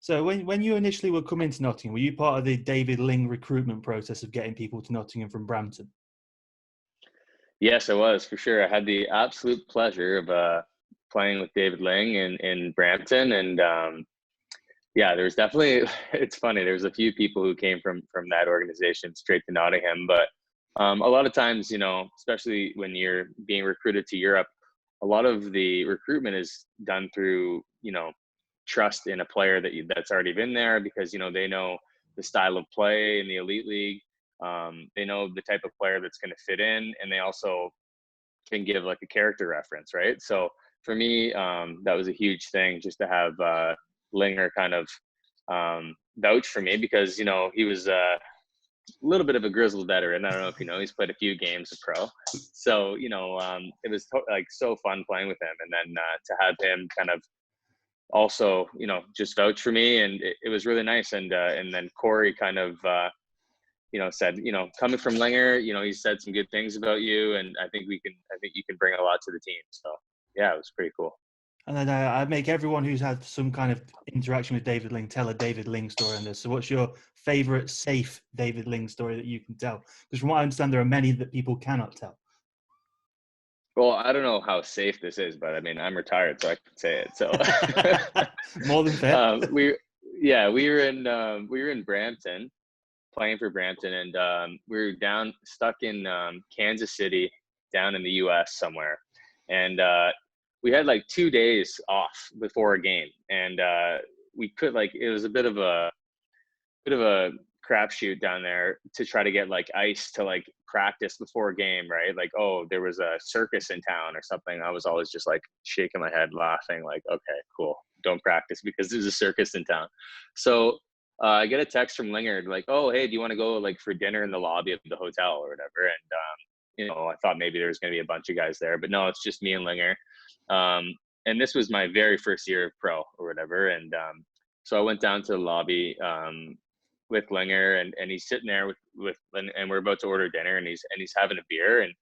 So when you initially were coming to Nottingham, were you part of the David Ling recruitment process of getting people to Nottingham from Brampton? Yes, I was for sure. I had the absolute pleasure of playing with David Ling in Brampton, and yeah, there's definitely. It's funny. There's a few people who came from that organization straight to Nottingham, but a lot of times, especially when you're being recruited to Europe, a lot of the recruitment is done through trust in a player that's already been there, because they know the style of play in the elite league. They know the type of player that's going to fit in, and they also can give like a character reference, right? So for me, that was a huge thing, just to have Linger kind of vouch for me, because he was a little bit of a grizzled veteran. I don't know if he's played a few games of pro, so it was like so fun playing with him, and then to have him kind of also just vouch for me, and it was really nice. And then Corey kind of said, coming from Linger, he said some good things about you, and I think you can bring a lot to the team. So yeah, it was pretty cool. And then I make everyone who's had some kind of interaction with David Ling tell a David Ling story on this. So what's your favorite safe David Ling story that you can tell? Because from what I understand, there are many that people cannot tell. Well, I don't know how safe this is, but I mean, I'm retired, so I can say it. So More than fair. we were in Brampton, playing for Brampton, and we were stuck in Kansas City, down in the U.S. somewhere, and we had like 2 days off before a game, and we could it was a bit of a crapshoot down there to try to get like ice to like practice before a game, right? Like, oh, there was a circus in town or something. I was always just like shaking my head, laughing, like, okay, cool, don't practice because there's a circus in town. So I get a text from Linger like, oh, hey, do you want to go like for dinner in the lobby of the hotel or whatever? And I thought maybe there was going to be a bunch of guys there, but no, it's just me and Linger. And this was my very first year of pro or whatever. And so I went down to the lobby with Linger, and he's sitting there and we're about to order dinner, and he's having a beer, and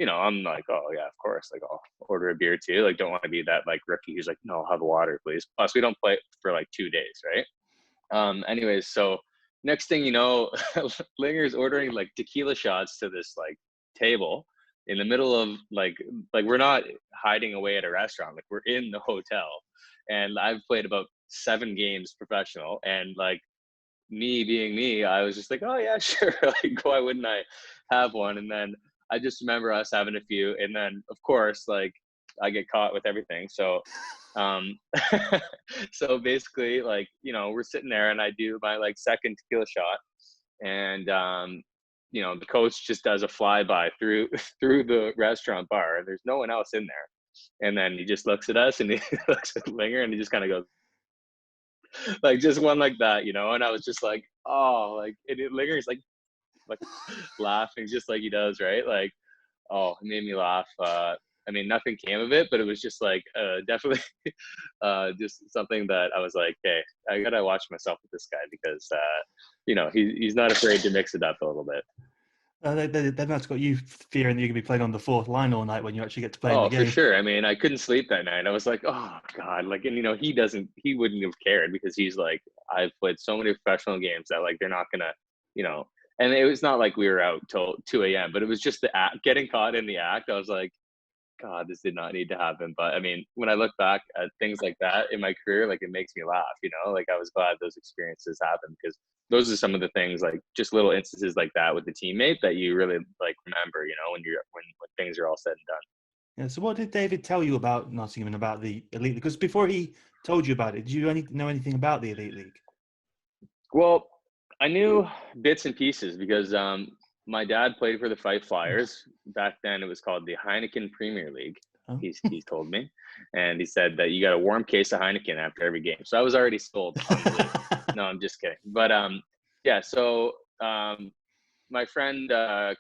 I'm like, oh yeah, of course, like I'll order a beer too. Like, don't want to be that like rookie who's like, no, I'll have water, please. Plus, we don't play for like 2 days, right? Anyways, so next thing you know, Linger's ordering like tequila shots to this like table in the middle of like we're not hiding away at a restaurant, like we're in the hotel, and I've played about 7 games professional, and like me being me, I was just like, oh yeah, sure. Like, why wouldn't I have one? And then I just remember us having a few, and then of course, like I get caught with everything. So, so basically, like we're sitting there, and I do my like second tequila shot, and the coach just does a flyby through through the restaurant bar, and there's no one else in there. And then he just looks at us, and he looks at Linger, and he just kind of goes, like just one like that, and I was just like, oh, like Linger's like laughing just like he does, right? Like, oh, it made me laugh. I mean, nothing came of it, but it was just like definitely just something that I was like, hey, I gotta watch myself with this guy, because he's not afraid to mix it up a little bit. Then that's got you fearing that you're going to be playing on the fourth line all night when you actually get to play in the Oh, game. for sure. I mean, I couldn't sleep that night. I was like, oh God, like, and he wouldn't have cared, because he's like, I've played so many professional games that like, they're not gonna, and it was not like we were out till 2 a.m., but it was just the act, getting caught in the act. I was like, God, this did not need to happen. But I mean, when I look back at things like that in my career, like it makes me laugh, like I was glad those experiences happened, because those are some of the things, like just little instances like that with the teammate that you really like remember, when things are all said and done. Yeah. So what did David tell you about Nottingham and about the Elite League? Because before he told you about it, did you know anything about the Elite League? Well, I knew bits and pieces, because my dad played for the Fife Flyers. Back then, it was called the Heineken Premier League. Oh. He's told me, and he said that you got a warm case of Heineken after every game. So I was already sold on the league. No, I'm just kidding. But yeah. So my friend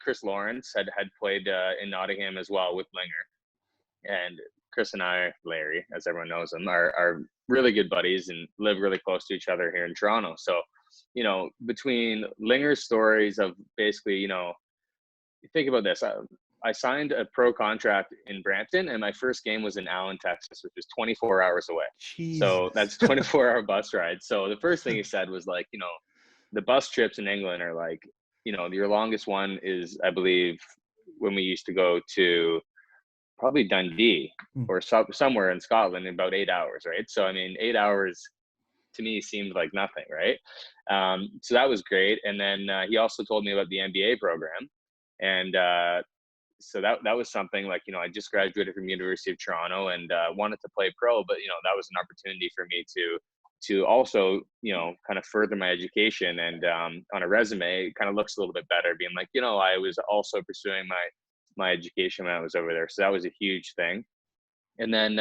Chris Lawrence had played in Nottingham as well with Linger, and Chris and I, Larry, as everyone knows him, are really good buddies and live really close to each other here in Toronto. So, between Linger's stories of basically, think about this. I signed a pro contract in Brampton, and my first game was in Allen, Texas, which was 24 hours away. So Jesus. that's 24-hour bus ride. So the first thing he said was like, the bus trips in England are like, your longest one is, I believe, when we used to go to probably Dundee Mm. or somewhere in Scotland in about 8 hours, right? So I mean, 8 hours to me seemed like nothing, right? So that was great. And then he also told me about the MBA program, and so that was something like, I just graduated from University of Toronto and wanted to play pro, but that was an opportunity for me to also kind of further my education, and on a resume it kind of looks a little bit better being like, I was also pursuing my education when I was over there. So that was a huge thing. And then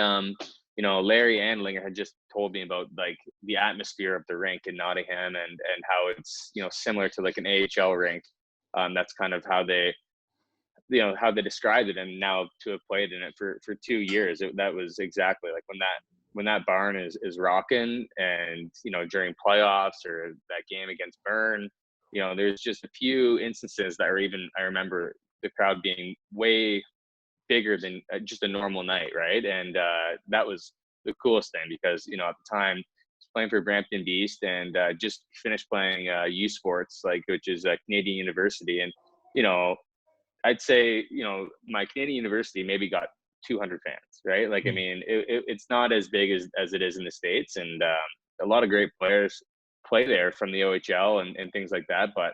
Larry and Ling had just told me about like the atmosphere of the rink in Nottingham, and how it's similar to like an AHL rink. That's kind of how they described it. And now to have played in it for 2 years, that was exactly like when that barn is rocking, and during playoffs or that game against Bern, there's just a few instances that are even, I remember the crowd being way bigger than just a normal night, right? And that was the coolest thing, because at the time I was playing for Brampton Beast, and just finished playing U Sports, like, which is a Canadian university. And I'd say my Canadian university maybe got 200 fans, right? Like, I Mm. mean, it's not as big as it is in the States, and a lot of great players play there from the OHL and things like that. But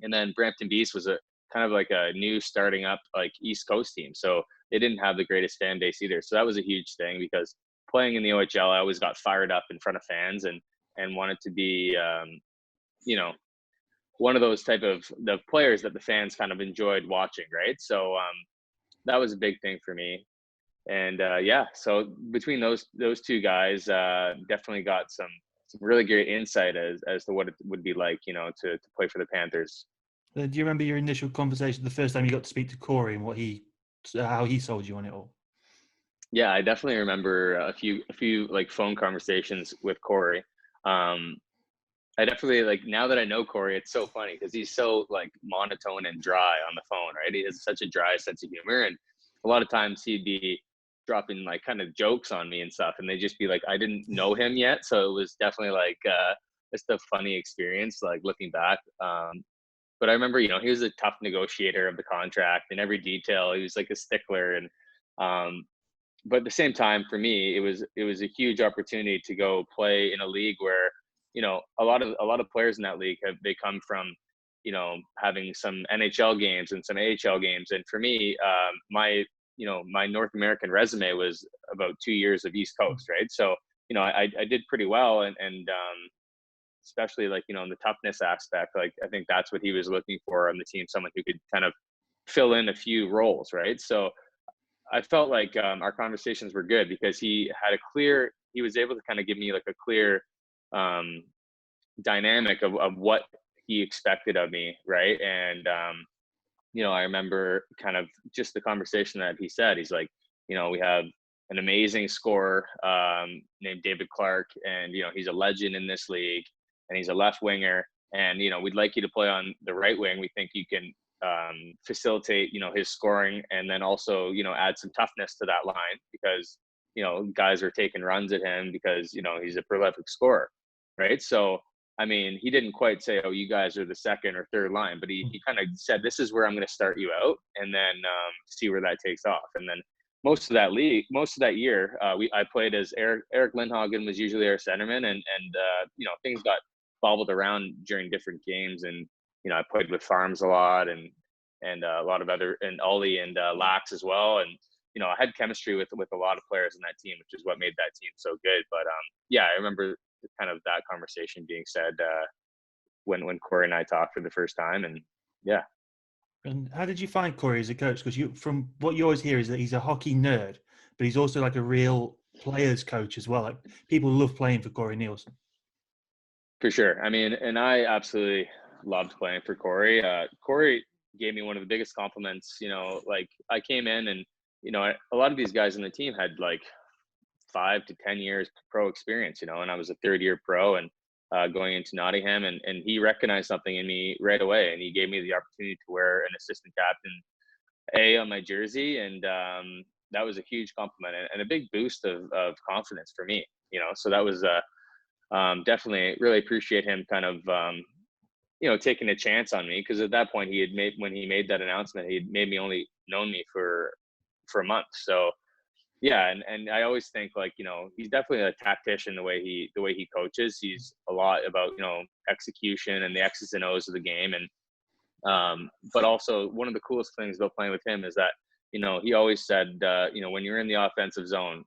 and then Brampton Beast was a kind of like a new starting up like East Coast team, so they didn't have the greatest fan base either. So that was a huge thing, because playing in the OHL, I always got fired up in front of fans, and wanted to be you know one of those type of the players that the fans kind of enjoyed watching, right? So that was a big thing for me. And yeah, so between those two guys, definitely got some really great insight as to what it would be like, to play for the Panthers. Do you remember your initial conversation, the first time you got to speak to Corey, and how he sold you on it all? Yeah, I definitely remember a few like phone conversations with Corey. Um, I definitely, like, now that I know Corey, it's so funny because he's so like monotone and dry on the phone, right? He has such a dry sense of humor, and a lot of times he'd be dropping like kind of jokes on me and stuff, and they just be like, I didn't know him yet, so it was definitely like just a funny experience, like looking back. But I remember, he was a tough negotiator of the contract and every detail. He was like a stickler, and um, but at the same time, for me, it was a huge opportunity to go play in a league where a lot of players in that league they come from having some NHL games and some AHL games. And for me, my North American resume was about 2 years of East Coast, right? So I did pretty well, and especially like in the toughness aspect, like I think that's what he was looking for on the team, someone who could kind of fill in a few roles, right? So I felt like our conversations were good because he was able to kind of give me like a clear um, dynamic of what he expected of me, right? And I remember kind of just the conversation that he said. He's like, we have an amazing scorer named David Clark, and he's a legend in this league, and he's a left winger, and we'd like you to play on the right wing. We think you can facilitate his scoring, and then also add some toughness to that line, because guys are taking runs at him because he's a prolific scorer, right? So I mean, he didn't quite say, oh, you guys are the second or third line, but he kind of said, this is where I'm going to start you out, and then see where that takes off. And then most of that year, I played as Eric Lindhagen was usually our centerman, and things got bobbled around during different games, and I played with Farms a lot, and a lot of other, and Ollie and Lax as well, and I had chemistry with a lot of players in that team, which is what made that team so good. But yeah, I remember kind of that conversation being said when Corey and I talked for the first time, and yeah. And how did you find Corey as a coach? Because from what you always hear is that he's a hockey nerd, but he's also like a real players coach as well. Like, people love playing for Corey Neilson. For sure. I mean, and I absolutely loved playing for Corey. Corey gave me one of the biggest compliments. Like, I came in, and a lot of these guys on the team had like 5 to 10 years pro experience, and I was a third year pro, and going into Nottingham, and he recognized something in me right away, and he gave me the opportunity to wear an assistant captain A on my jersey, and that was a huge compliment and a big boost of confidence for me. So that was definitely really appreciate him kind of taking a chance on me, because at that point when he made that announcement, he made me only known me for a month. So yeah, and I always think, like, he's definitely a tactician the way he coaches. He's a lot about execution and the X's and O's of the game, and but also one of the coolest things about playing with him is that he always said when you're in the offensive zone,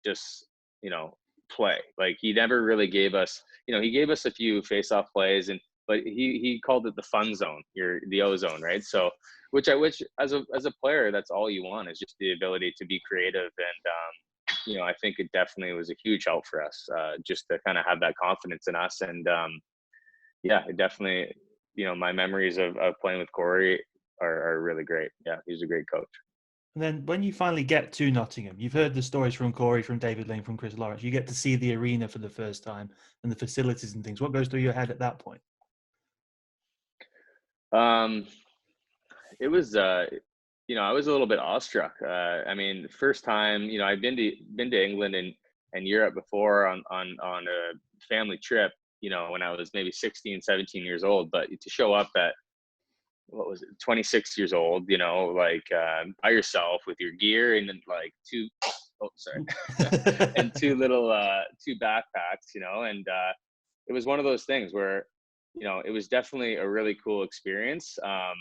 just play. Like, he never really gave us he gave us a few face-off plays, but he called it the fun zone, the O zone, right? So which as a player, that's all you want, is just the ability to be creative. And I think it definitely was a huge help for us, just to kind of have that confidence in us. And yeah, it definitely, my memories of playing with Corey are really great. Yeah, he's a great coach. And then when you finally get to Nottingham, you've heard the stories from Corey, from David Ling, from Chris Lawrence. You get to see the arena for the first time and the facilities and things. What goes through your head at that point? Um, it was, I was a little bit awestruck. I mean, first time, I've been to England and Europe before on a family trip, when I was maybe 16, 17 years old. But to show up at, what was it, 26 years old, like, by yourself with your gear and then, like, oh, sorry, and two backpacks, and it was one of those things where, it was definitely a really cool experience. I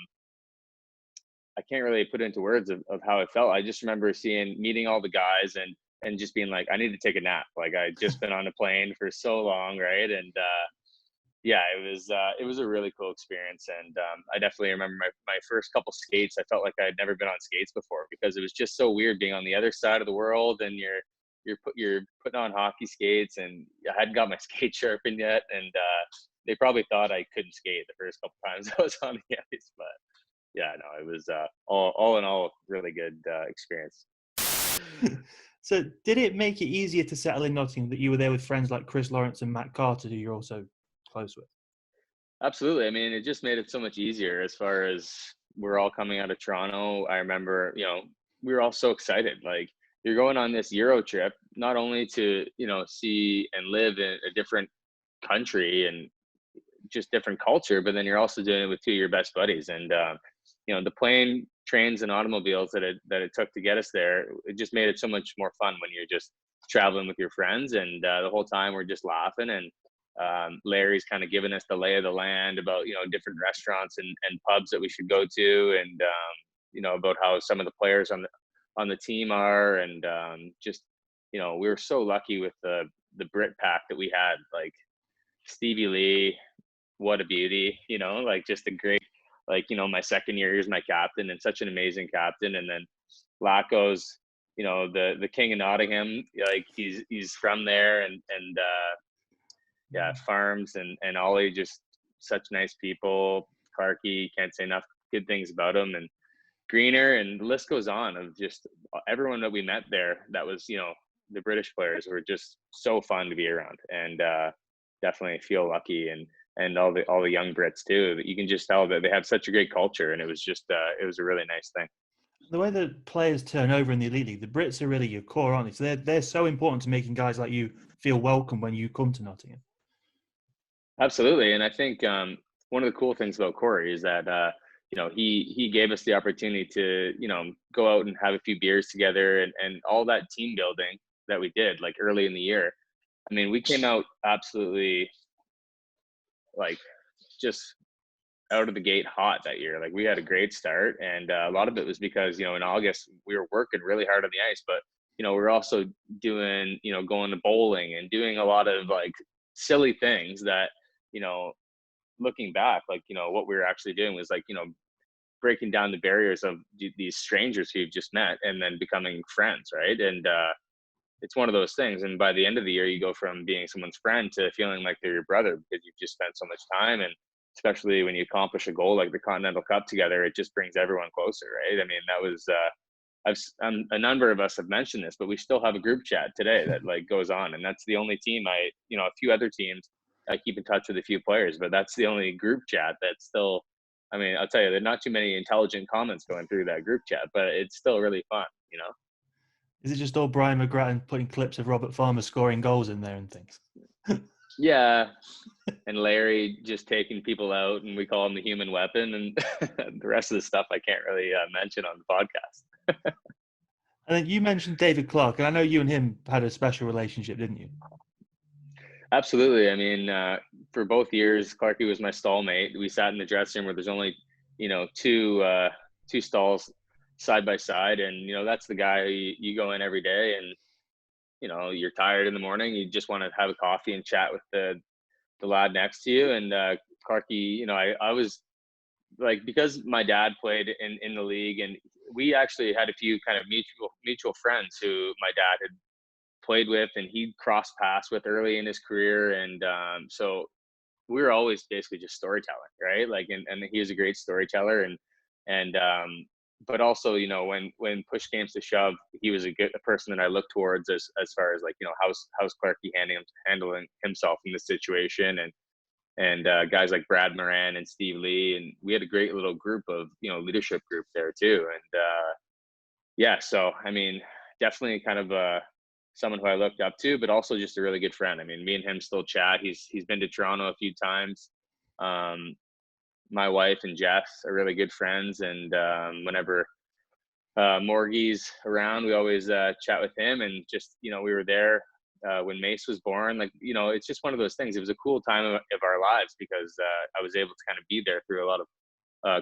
can't really put it into words of how I felt. I just remember meeting all the guys and just being like, I need to take a nap. Like, I'd just been on a plane for so long, right? And yeah, it was a really cool experience. And I definitely remember my first couple skates. I felt like I had never been on skates before, because it was just so weird being on the other side of the world, and you're putting on hockey skates, and I hadn't got my skate sharpened yet, and they probably thought I couldn't skate the first couple times I was on the ice. But yeah, no, it was all in all really good experience. So did it make it easier to settle in Nottingham that you were there with friends like Chris Lawrence and Matt Carter, who you're also close with? Absolutely. I mean, it just made it so much easier, as far as we're all coming out of Toronto. I remember, we were all so excited. Like, you're going on this Euro trip, not only to, see and live in a different country and just different culture, but then you're also doing it with two of your best buddies. And the plane, trains, and automobiles that it took to get us there, it just made it so much more fun when you're just traveling with your friends. And the whole time we're just laughing, and Larry's kind of giving us the lay of the land about different restaurants and pubs that we should go to, and about how some of the players on the team are. And just we were so lucky with the Brit pack that we had, like Stevie Lee, what a beauty, like, just a great, like, my second year, he was my captain, and such an amazing captain. And then Laco's, the king of Nottingham, like, he's from there, and yeah, Farms and Ollie, just such nice people. Clarky, can't say enough good things about him, and Greener, and the list goes on of just everyone that we met there. That was, the British players were just so fun to be around, and definitely feel lucky. And all the young Brits too. You can just tell that they have such a great culture, and it was just it was a really nice thing. The way that players turn over in the Elite League, the Brits are really your core, aren't they? So they're so important to making guys like you feel welcome when you come to Nottingham. Absolutely, and I think one of the cool things about Corey is that he gave us the opportunity to go out and have a few beers together, and all that team building that we did, like, early in the year. I mean, we came out absolutely, like, just out of the gate hot that year. Like, we had a great start, and a lot of it was because in August we were working really hard on the ice, but we were also doing going to bowling and doing a lot of, like, silly things that looking back, like, what we were actually doing was, like, breaking down the barriers of these strangers who you've just met, and then becoming friends, right? And it's one of those things. And by the end of the year, you go from being someone's friend to feeling like they're your brother, because you've just spent so much time. And especially when you accomplish a goal like the Continental Cup together, it just brings everyone closer, right? I mean, that was a number of us have mentioned this, but we still have a group chat today that, like, goes on, and that's the only team a few other teams I keep in touch with, a few players, but that's the only group chat that still I mean, I'll tell you, there are not too many intelligent comments going through that group chat, but it's still really fun, you know? Is it just all Brian McGrattan putting clips of Robert Farmer scoring goals in there and things? Yeah. And Larry just taking people out, and we call him the human weapon, and the rest of the stuff I can't really mention on the podcast. And then you mentioned David Clark, and I know you and him had a special relationship, didn't you? Absolutely. I mean, for both years, Clarky was my stallmate. We sat in the dressing room where there's only, two stalls side by side, and that's the guy who you go in every day, and you're tired in the morning, you just want to have a coffee and chat with the lad next to you. And Clarky, I was like, because my dad played in the league, and we actually had a few kind of mutual friends who my dad had played with and he'd cross paths with early in his career. And so we were always basically just storytelling, right? Like, and he was a great storyteller. And but also, when push came to shove, he was a person that I looked towards as far as, like, how's Clarky handling himself in this situation. And guys like Brad Moran and Steve Lee, and we had a great little group of leadership group there too. And yeah, so I mean, definitely kind of someone who I looked up to, but also just a really good friend. I mean, me and him still chat. He's been to Toronto a few times. My wife and Jess are really good friends, and whenever Morgie's around, we always chat with him. And just we were there when Mace was born. Like, it's just one of those things. It was a cool time of our lives because I was able to kind of be there through a lot of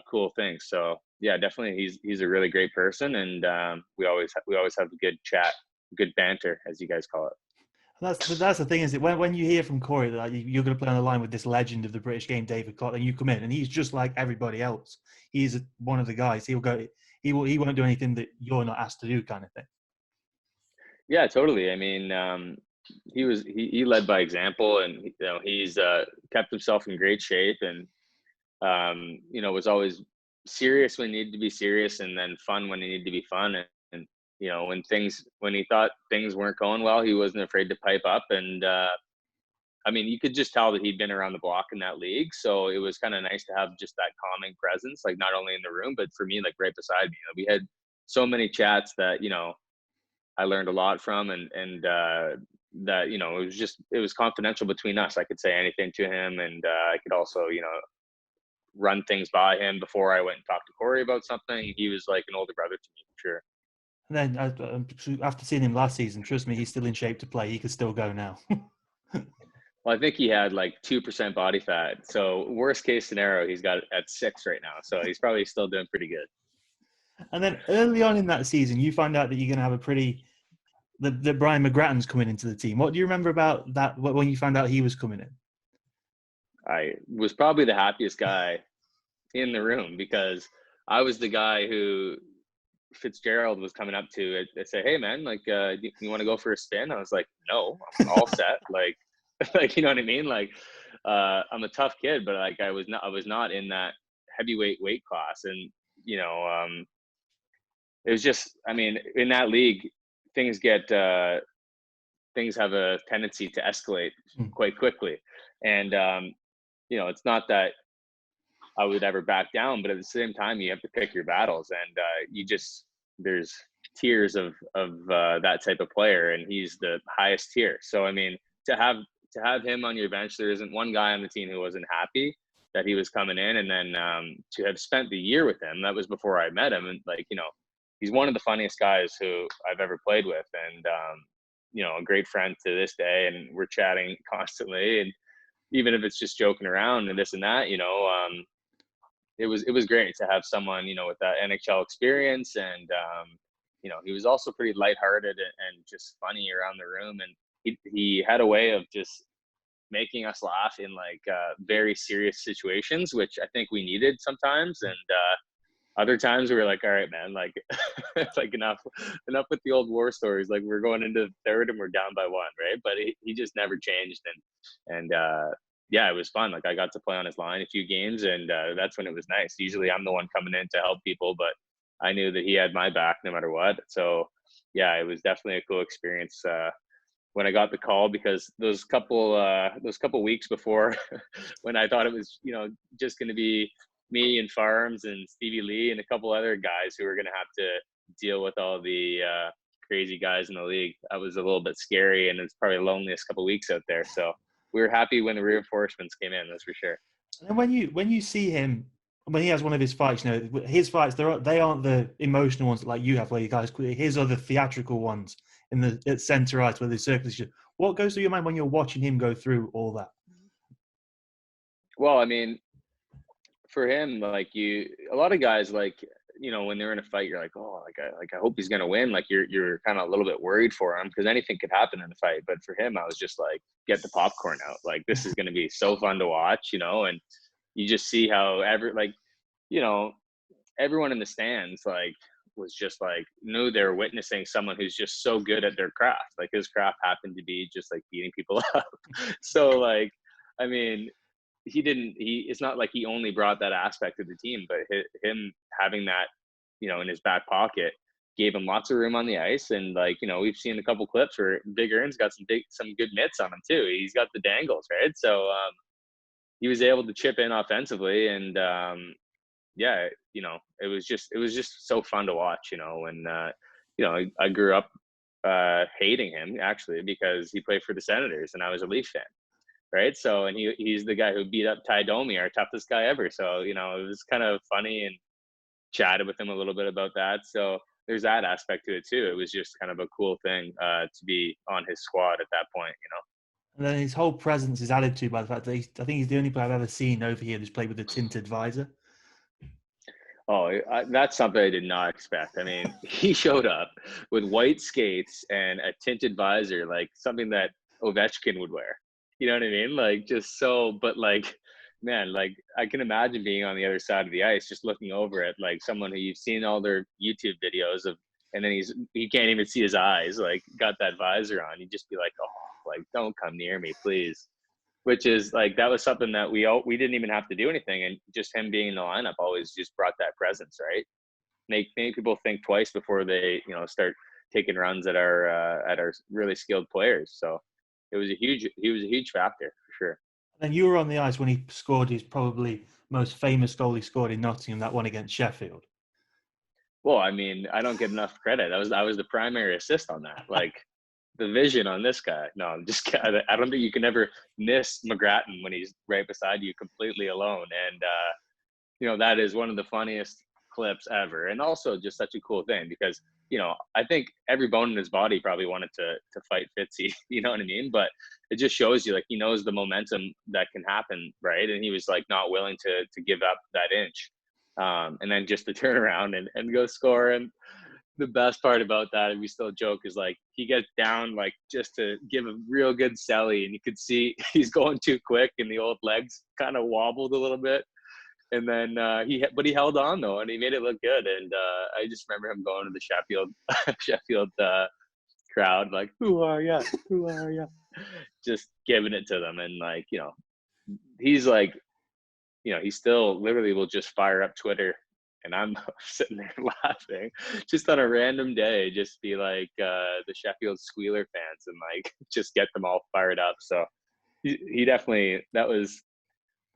cool things. So yeah, definitely he's a really great person, and we always have a good chat, good banter, as you guys call it. That's the thing, is it when you hear from Corey that you're going to play on the line with this legend of the British game, David Clark, and you come in and he's just like everybody else. He's one of the guys. He won't do anything that you're not asked to do, kind of thing. Yeah, totally. I mean, he led by example, and he's kept himself in great shape, and was always serious when he needed to be serious, and then fun when he needed to be fun. And when he thought things weren't going well, he wasn't afraid to pipe up. And I mean, you could just tell that he'd been around the block in that league, so it was kind of nice to have just that calming presence, like not only in the room, but for me, like right beside me. We had so many chats that I learned a lot from, and that it was confidential between us. I could say anything to him, and I could also run things by him before I went and talked to Corey about something. He was like an older brother to me, for sure. And then after seeing him last season, trust me, he's still in shape to play. He could still go now. Well, I think he had like 2% body fat. So worst case scenario, he's got at 6 right now. So he's probably still doing pretty good. And then early on in that season, you find out that you're going to have that Brian McGrattan's coming into the team. What do you remember about that when you found out he was coming in? I was probably the happiest guy in the room, because I was the guy who Fitzgerald was coming up to say, "Hey man, like, you want to go for a spin?" I was like, "No, I'm all set." Like, like, you know what I mean? Like, I'm a tough kid, but like I was not in that heavyweight weight class. And it was just, I mean, in that league, things have a tendency to escalate quite quickly. And it's not that I would ever back down, but at the same time, you have to pick your battles. And there's tiers of that type of player, and he's the highest tier. So I mean, to have him on your bench, there isn't one guy on the team who wasn't happy that he was coming in. And then to have spent the year with him, that was before I met him, and like, he's one of the funniest guys who I've ever played with, and a great friend to this day, and we're chatting constantly. And even if it's just joking around and this and that, it was great to have someone, with that NHL experience. And he was also pretty lighthearted and just funny around the room. And he had a way of just making us laugh in like very serious situations, which I think we needed sometimes. And other times we were like, all right, man, like, like enough with the old war stories. Like, we're going into the third and we're down by 1, right? But he just never changed. And yeah, it was fun. Like, I got to play on his line a few games, and that's when it was nice. Usually I'm the one coming in to help people, but I knew that he had my back no matter what. So yeah, it was definitely a cool experience when I got the call, because those couple weeks before when I thought it was, just going to be me and Farms and Stevie Lee and a couple other guys who were going to have to deal with all the crazy guys in the league. That was a little bit scary, and it's probably the loneliest couple weeks out there. So we were happy when the reinforcements came in. That's for sure. And when you see him when he has one of his fights, you know, his fights they aren't the emotional ones like you have, where you guys his are the theatrical ones in the at centre ice where the circles. What goes through your mind when you're watching him go through all that? Well, I mean, for him, like a lot of guys, like, you know, when they're in a fight, you're like, oh, I hope he's gonna win. Like you're kind of a little bit worried for him because anything could happen in a fight. But for him, I was just like, get the popcorn out. Like this is gonna be so fun to watch, you know. And you just see how you know, everyone in the stands like was just like knew they were witnessing someone who's just so good at their craft. Like his craft happened to be just like beating people up. So like, I mean, it's not like he only brought that aspect to the team, but him having that, you know, in his back pocket gave him lots of room on the ice. And like, you know, we've seen a couple clips where Big Ern's got some good mitts on him too. He's got the dangles, right? So he was able to chip in offensively, and yeah, you know, it was just so fun to watch, you know. And you know, I grew up hating him actually because he played for the Senators and I was a Leaf fan, right? So, and he's the guy who beat up Ty Domi, our toughest guy ever. So, you know, it was kind of funny, and chatted with him a little bit about that. So there's that aspect to it too. It was just kind of a cool thing to be on his squad at that point, you know. And then his whole presence is added to by the fact that I think he's the only player I've ever seen over here who's played with a tinted visor. Oh, that's something I did not expect. I mean, he showed up with white skates and a tinted visor, like something that Ovechkin would wear. You know what I mean? Like just so, but like, man, like I can imagine being on the other side of the ice, just looking over at like someone who you've seen all their YouTube videos of, and then he can't even see his eyes, like got that visor on. You'd just be like, oh, like don't come near me, please. Which is like that was something that we didn't even have to do anything, and just him being in the lineup always just brought that presence, right? Make people think twice before they, you know, start taking runs at our really skilled players. So he was a huge factor for sure. And you were on the ice when he scored his probably most famous goal he scored in Nottingham, that one against Sheffield. Well, I mean, I don't get enough credit. I was the primary assist on that. Like the vision on this guy. No, I'm just kidding. I don't think you can ever miss McGrattan when he's right beside you completely alone. And you know, that is one of the funniest clips ever, and also just such a cool thing because, you know, I think every bone in his body probably wanted to fight Fitzy. You know what I mean? But it just shows you like he knows the momentum that can happen, right? And he was like not willing to give up that inch. And then just to turn around and go score. And the best part about that, and we still joke, is like he gets down like just to give a real good celly, and you could see he's going too quick, and the old legs kind of wobbled a little bit. And then he held on though, and he made it look good. And I just remember him going to the Sheffield crowd like, "Who are ya? Who are ya?" Just giving it to them, and like, you know, he's like, you know, he still literally will just fire up Twitter, and I'm sitting there laughing just on a random day, just be like the Sheffield Squealer fans and like just get them all fired up. So he definitely that was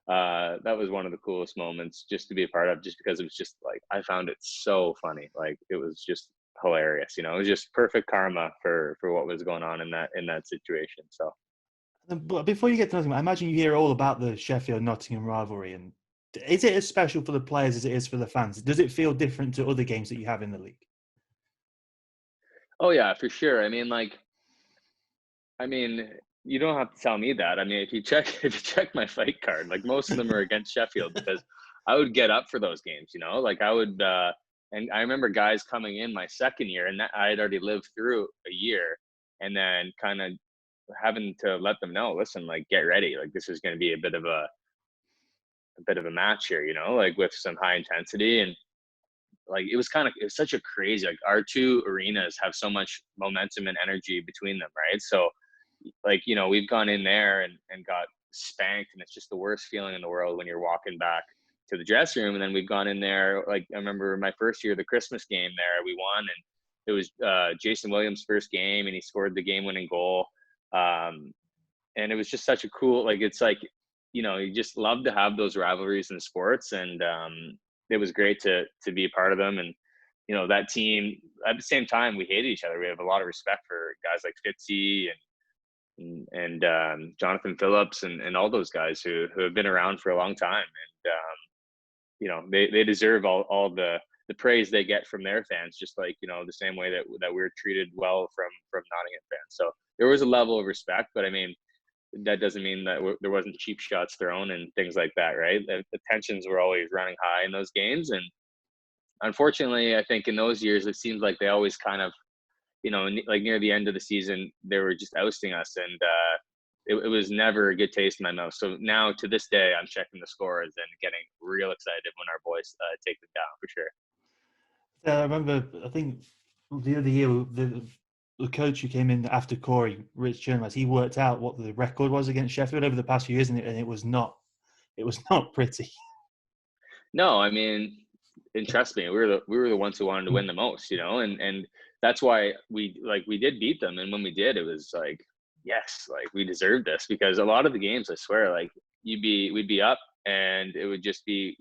one of the coolest moments just to be a part of, just because it was just like I found it so funny. Like it was just hilarious, you know. It was just perfect karma for what was going on in that situation. So But before you get to Nottingham, I imagine you hear all about the Sheffield-Nottingham rivalry. And is it as special for the players as it is for the fans? Does it feel different to other games that you have in the league? oh yeah, for sure. I mean, you don't have to tell me that. I mean, if you check my fight card, like most of them are against Sheffield because I would get up for those games, you know? Like I would and I remember guys coming in my second year, and that I had already lived through a year, and then kind of having to let them know, listen, like get ready. Like this is going to be a bit of a match here, you know, like with some high intensity. And like it was such a crazy, like our two arenas have so much momentum and energy between them, right? So like, you know, we've gone in there and got spanked, and it's just the worst feeling in the world when you're walking back to the dressing room. And then we've gone in there, like I remember my first year, the Christmas game there, we won, and it was Jason Williams' first game, and he scored the game-winning goal. And it was just such a cool, like it's like you just love to have those rivalries in sports, and it was great to be a part of them. And that team, at the same time, we hated each other. We have a lot of respect for guys like Fitzy and Jonathan Phillips and all those guys who have been around for a long time. And they deserve all the praise they get from their fans, just like the same way that we're treated well from Nottingham fans. So there was a level of respect, but I mean, that doesn't mean that there wasn't cheap shots thrown and things like that, right? The tensions were always running high in those games, and unfortunately, I think in those years, it seems like they always kind of, like near the end of the season, they were just ousting us, and it was never a good taste in my mouth. So now to this day, I'm checking the scores and getting real excited when our boys take them down, for sure. I remember, I think the other year, the coach who came in after Corey, Rich Jones, he worked out what the record was against Sheffield over the past few years, and it was not pretty. No, I mean, and trust me, we were the ones who wanted to win the most, and that's why we did beat them. And when we did, it was like, yes, like we deserved this, because a lot of the games, I swear, like we'd be up and it would just be,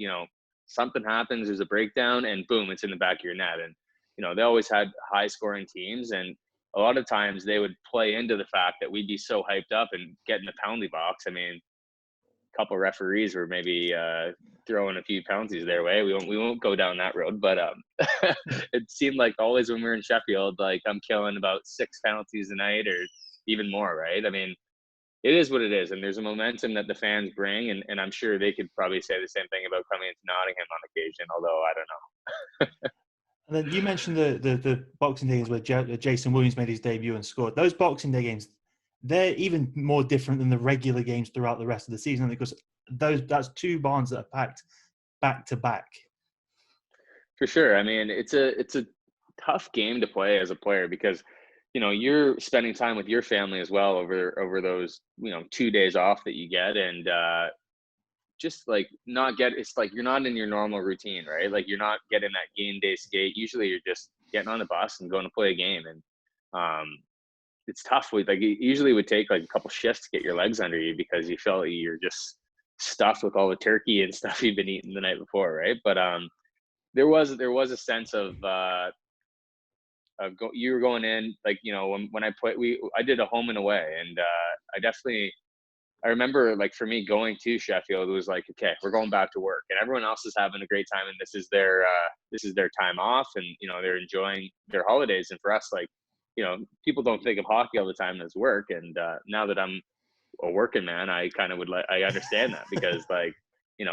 something happens, there's a breakdown, and boom, it's in the back of your net. And they always had high scoring teams, and a lot of times they would play into the fact that we'd be so hyped up and get in the penalty box. I mean, a couple referees were maybe throwing a few penalties their way. We won't go down that road, but it seemed like always when we were in Sheffield, like I'm killing about 6 penalties a night or even more, right? I mean, it is what it is, and there's a momentum that the fans bring, and I'm sure they could probably say the same thing about coming into Nottingham on occasion, although I don't know. And then you mentioned the Boxing Day games where Jason Williams made his debut and scored. Those Boxing Day games, they're even more different than the regular games throughout the rest of the season, because that's 2 barns that are packed back to back. For sure. I mean, it's a tough game to play as a player, because you're spending time with your family as well over those 2 days off that you get, and just like it's like you're not in your normal routine, right? Like you're not getting that game day skate. Usually you're just getting on the bus and going to play a game, and it's tough. It usually would take like a couple shifts to get your legs under you, because you feel like you're just stuffed with all the turkey and stuff you've been eating the night before, right? But there was a sense of you were going in, like when I did a home and away, and I remember, like, for me going to Sheffield, it was like, okay, we're going back to work, and everyone else is having a great time, and this is their time off, and they're enjoying their holidays. And for us, like, people don't think of hockey all the time as work, and now that I'm a working man, I kind of I understand that, because like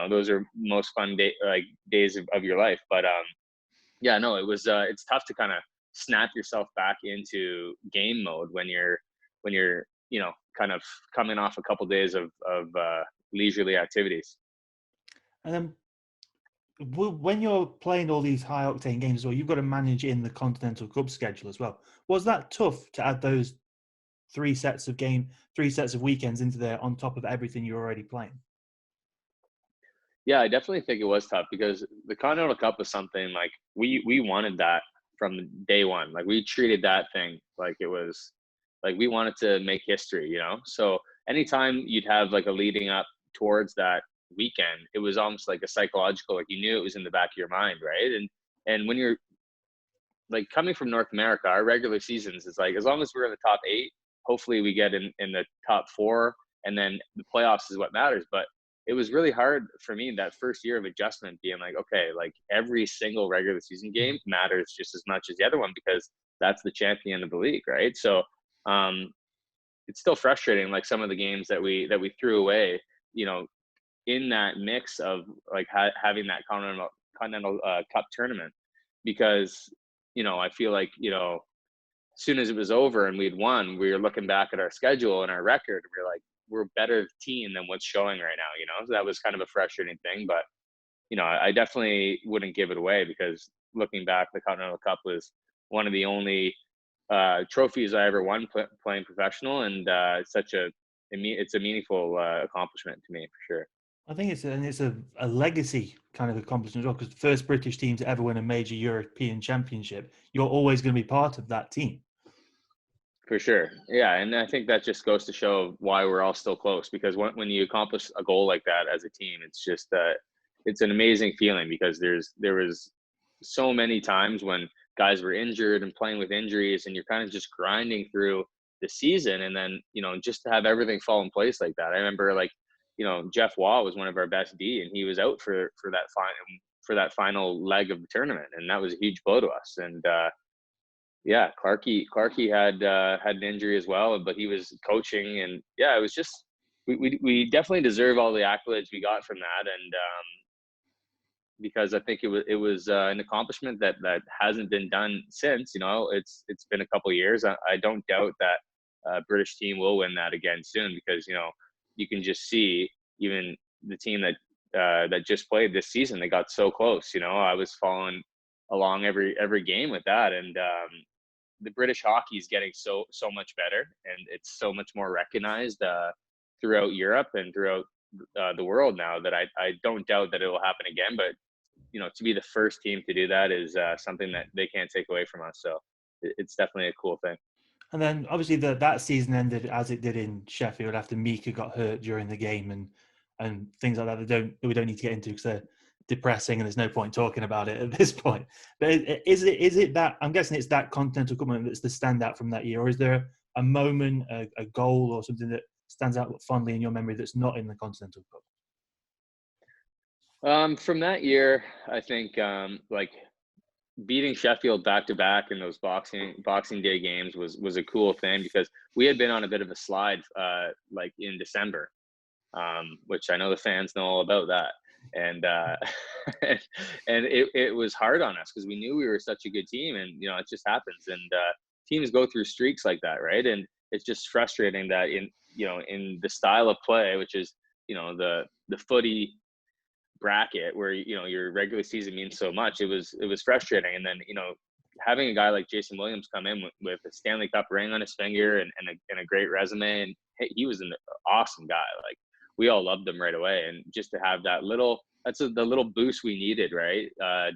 those are most fun days of your life. But yeah, no, it was it's tough to kind of snap yourself back into game mode when you're kind of coming off a couple days of leisurely activities. And then when you're playing all these high octane games as well, you've got to manage in the Continental Cup schedule as well. Was that tough to add those 3 sets of weekends into there on top of everything you're already playing? Yeah, I definitely think it was tough, because the Continental Cup was something like we wanted that from day one. Like we treated that thing like it was like we wanted to make history, So anytime you'd have like a leading up towards that weekend, it was almost like a psychological, like you knew it was in the back of your mind, right? And when you're like coming from North America, our regular seasons is like, as long as we're in the top 8, hopefully we get in the top 4, and then the playoffs is what matters. But it was really hard for me that first year of adjustment, being like, okay, like every single regular season game matters just as much as the other one, because that's the champion of the league, right? So it's still frustrating, like some of the games that we threw away, in that mix of like having that Continental Cup tournament, because I feel like as soon as it was over and we'd won, we were looking back at our schedule and our record, and we were like, we're a better team than what's showing right now. So that was kind of a frustrating thing, but I definitely wouldn't give it away, because looking back, the Continental Cup was one of the only trophies I ever won playing professional, and it's a meaningful accomplishment to me, for sure. I think it's a legacy kind of accomplishment as well, because the first British team to ever win a major European championship, you're always going to be part of that team. For sure. Yeah, and I think that just goes to show why we're all still close, because when you accomplish a goal like that as a team, it's just it's an amazing feeling, because there was so many times when guys were injured and playing with injuries, and you're kind of just grinding through the season, and then, just to have everything fall in place like that. I remember, like, Jeff Waugh was one of our best D, and he was out for that final leg of the tournament, and that was a huge blow to us. And yeah, Clarkey had an injury as well, but he was coaching, and yeah, it was just we definitely deserve all the accolades we got from that, and because I think it was an accomplishment that hasn't been done since. It's been a couple of years. I don't doubt that British team will win that again soon, because you can just see even the team that just played this season, they got so close. I was following along every game with that, and the British hockey is getting so much better, and it's so much more recognized throughout Europe and throughout the world now, that I don't doubt that it will happen again. But to be the first team to do that is something that they can't take away from us. So it's definitely a cool thing. And then obviously that season ended as it did in Sheffield after Mika got hurt during the game and things like that. We don't need to get into because they're depressing and there's no point talking about it at this point. But is it that, I'm guessing it's that Continental Cup moment that's the standout from that year, or is there a moment, a goal or something that stands out fondly in your memory that's not in the Continental Cup? From that year, I think like beating Sheffield back to back in those Boxing Day games was a cool thing, because we had been on a bit of a slide like in December, which I know the fans know all about that. And and it was hard on us, because we knew we were such a good team, and it just happens, and teams go through streaks like that, right? And it's just frustrating that in the style of play, which is the footy bracket, where your regular season means so much, it was frustrating. And then having a guy like Jason Williams come in with a Stanley Cup ring on his finger and a great resume, and hey, he was an awesome guy. Like, we all loved him right away, and just to have that the little boost we needed, right?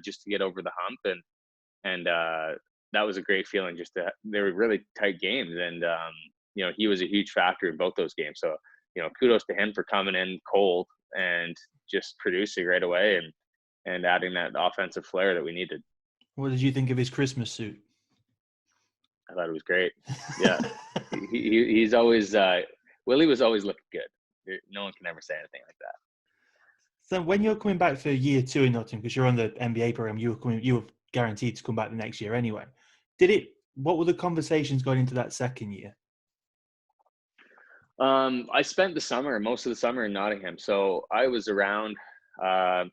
Just to get over the hump, and that was a great feeling. They were really tight games, and he was a huge factor in both those games. So kudos to him for coming in cold and just producing right away, and adding that offensive flair that we needed. What did you think of his Christmas suit? I thought it was great. Yeah, he's always Willie was always looking good. No one can ever say anything like that. So when you're coming back for year 2 in Nottingham, because you're on the MBA program, you were guaranteed to come back the next year anyway. What were the conversations going into that second year? I spent most of the summer in Nottingham, so I was around a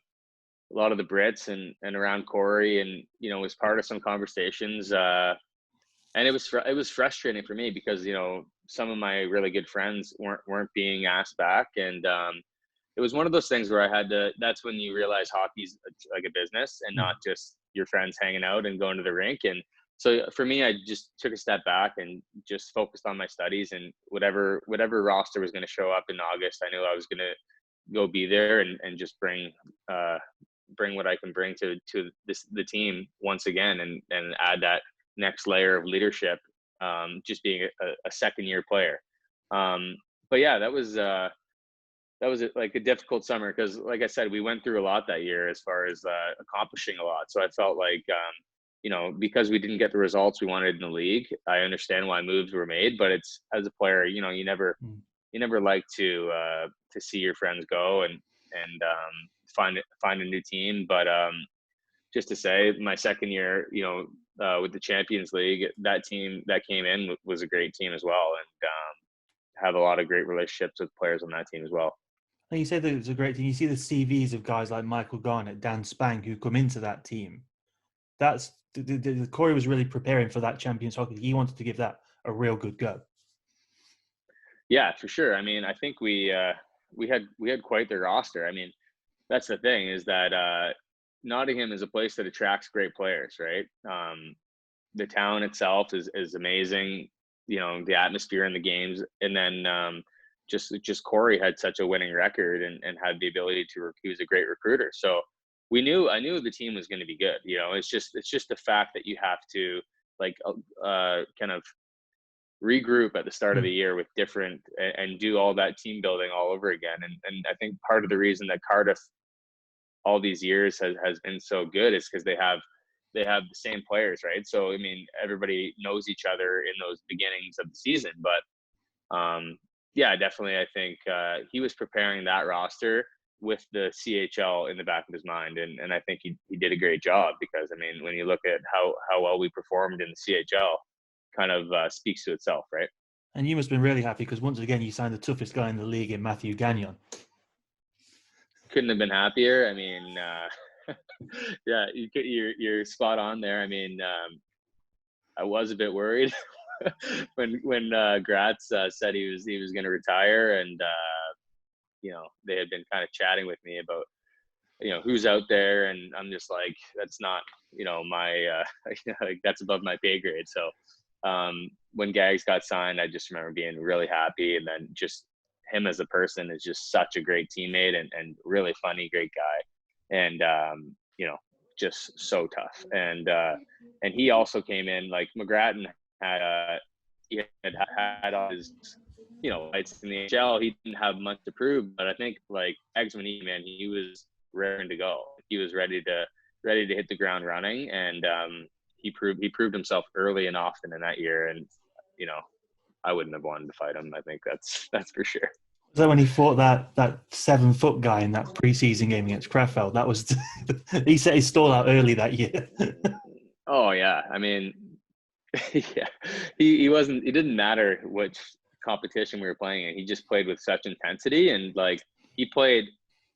lot of the Brits and around Corey, and was part of some conversations. And it was frustrating for me, because some of my really good friends weren't being asked back, and it was one of those things where I had to. That's when you realize hockey's like a business, and not just your friends hanging out and going to the rink. And so for me, I just took a step back and just focused on my studies, and whatever roster was going to show up in August, I knew I was going to go be there and just bring what I can bring to the team once again, and add that next layer of leadership, just being a second year player. But yeah, that was like a difficult summer, because like I said, we went through a lot that year as far as accomplishing a lot. So I felt like because we didn't get the results we wanted in the league, I understand why moves were made, but it's, as a player, you never like to see your friends go and find a new team. But just to say, my second year, with the Champions League, that team that came in was a great team as well, and have a lot of great relationships with players on that team as well. And you say that it's a great team. You see the CVs of guys like Michael Garnett, Dan Spank, who come into that team. That's Corey was really preparing for that Champions Hockey. He wanted to give that a real good go. Yeah, for sure. I mean, I think we had quite the roster. I mean, that's the thing, is that Nottingham is a place that attracts great players, right? The town itself is amazing. The atmosphere in the games, and then just Corey had such a winning record and had the ability to. He was a great recruiter, so I knew the team was going to be good. It's just the fact that you have to kind of regroup at the start of the year with different and do all that team building all over again. And I think part of the reason that Cardiff all these years has been so good is because they have the same players, right? So I mean, everybody knows each other in those beginnings of the season. But yeah, definitely, I think he was preparing that roster with the CHL in the back of his mind, and I think he did a great job, because I mean, when you look at how well we performed in the CHL, kind of speaks to itself, right? And you must have been really happy, because once again you signed the toughest guy in the league in Matthew Gagnon. Couldn't have been happier. I mean, yeah, you're spot on there. I mean, I was a bit worried when Gratz said he was going to retire, and you know, they had been kind of chatting with me about, you know, who's out there, and I'm just like, that's not, you know, my like, that's above my pay grade. So when Gags got signed, I just remember being really happy, and then just him as a person is just such a great teammate, and really funny, great guy, and you know, just so tough. And he also came in, like McGrattan had he had all his, you know, fights in the HL. He didn't have much to prove, but I think like Eggs, when he was raring to go. He was ready to hit the ground running, and he proved himself early and often in that year. And you know, I wouldn't have wanted to fight him. I think that's for sure. So when he fought that 7-foot guy in that preseason game against Krefeld, that was he set his stall out early that year. Oh yeah, I mean, yeah, he wasn't. It didn't matter which competition we were playing in. He just played with such intensity, and like he played,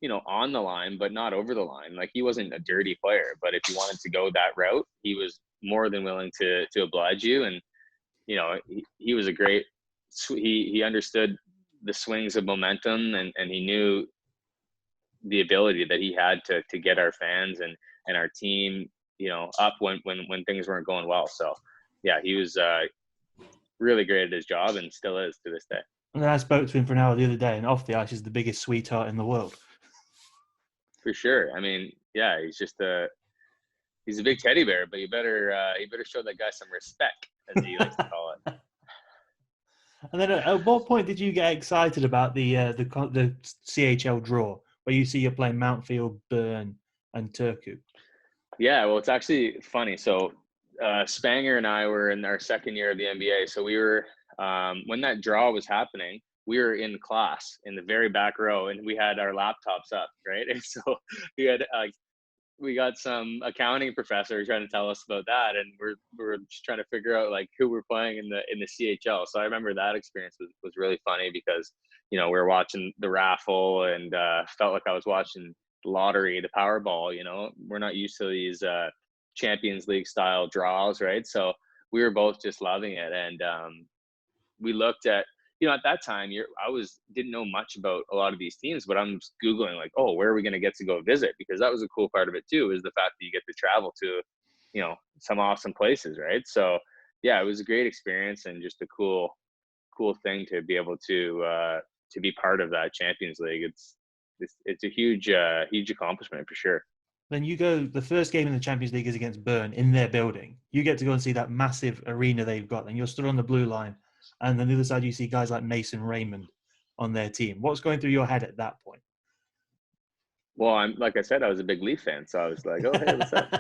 you know, on the line, but not over the line. Like he wasn't a dirty player, but if you wanted to go that route, he was more than willing to oblige you. And you know, he was a great. He understood the swings of momentum, and he knew the ability that he had to get our fans and our team, you know, up when things weren't going well. So yeah, he was really great at his job, and still is to this day. And then I spoke to him for an hour the other day, and off the ice, he's the biggest sweetheart in the world. For sure. I mean, yeah, he's a big teddy bear, but you better show that guy some respect, as he likes to call it. And then at what point did you get excited about the CHL draw, where you see you're playing Mountfield, Burn, and Turku? Yeah, well, it's actually funny. So Spanger and I were in our second year of the NBA. So we were, when that draw was happening, we were in class in the very back row, and we had our laptops up, right? And so we got some accounting professor trying to tell us about that, and we're just trying to figure out like who we're playing in the CHL. So I remember that experience was really funny, because you know, we were watching the raffle, and felt like I was watching the lottery, the Powerball. You know, we're not used to these Champions League style draws, right? So we were both just loving it, and we looked at, you know, at that time, didn't know much about a lot of these teams, but I'm just Googling like, oh, where are we going to get to go visit? Because that was a cool part of it too, is the fact that you get to travel to, you know, some awesome places, right? So yeah, it was a great experience, and just a cool thing to be able to be part of that Champions League. It's a huge accomplishment for sure. Then you go, the first game in the Champions League is against Burn in their building. You get to go and see that massive arena they've got, and you're stood on the blue line. And on the other side, you see guys like Mason Raymond on their team. What's going through your head at that point? Well, like I said, I was a big Leaf fan, so I was like, "Oh, hey, what's up?"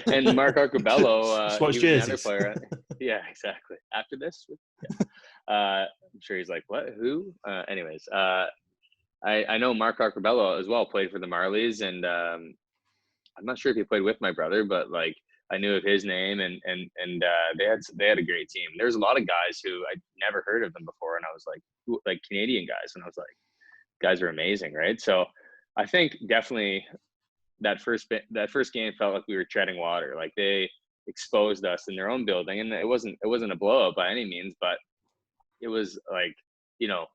And Mark Arcobello, he was another player. Yeah, exactly. After this, yeah. I'm sure he's like, "What? Who?" Anyways, I know Mark Arcobello as well played for the Marlies, and I'm not sure if he played with my brother, but like I knew of his name, and they had a great team. There's a lot of guys who I'd never heard of them before, and I was like Canadian guys, and I was like, guys are amazing, right? So I think definitely that first game felt like we were treading water. Like they exposed us in their own building, and it wasn't a blowout by any means, but it was like, you know,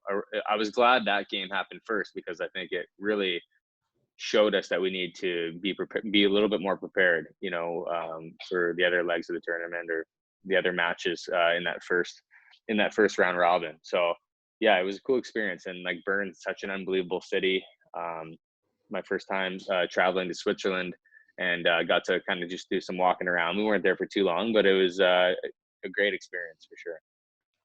I was glad that game happened first, because I think it really showed us that we need to be a little bit more prepared, you know, for the other legs of the tournament, or the other matches in that first round robin. So yeah, it was a cool experience. And like Bern's such an unbelievable city. My first time traveling to Switzerland, and got to kind of just do some walking around. We weren't there for too long, but it was a great experience for sure.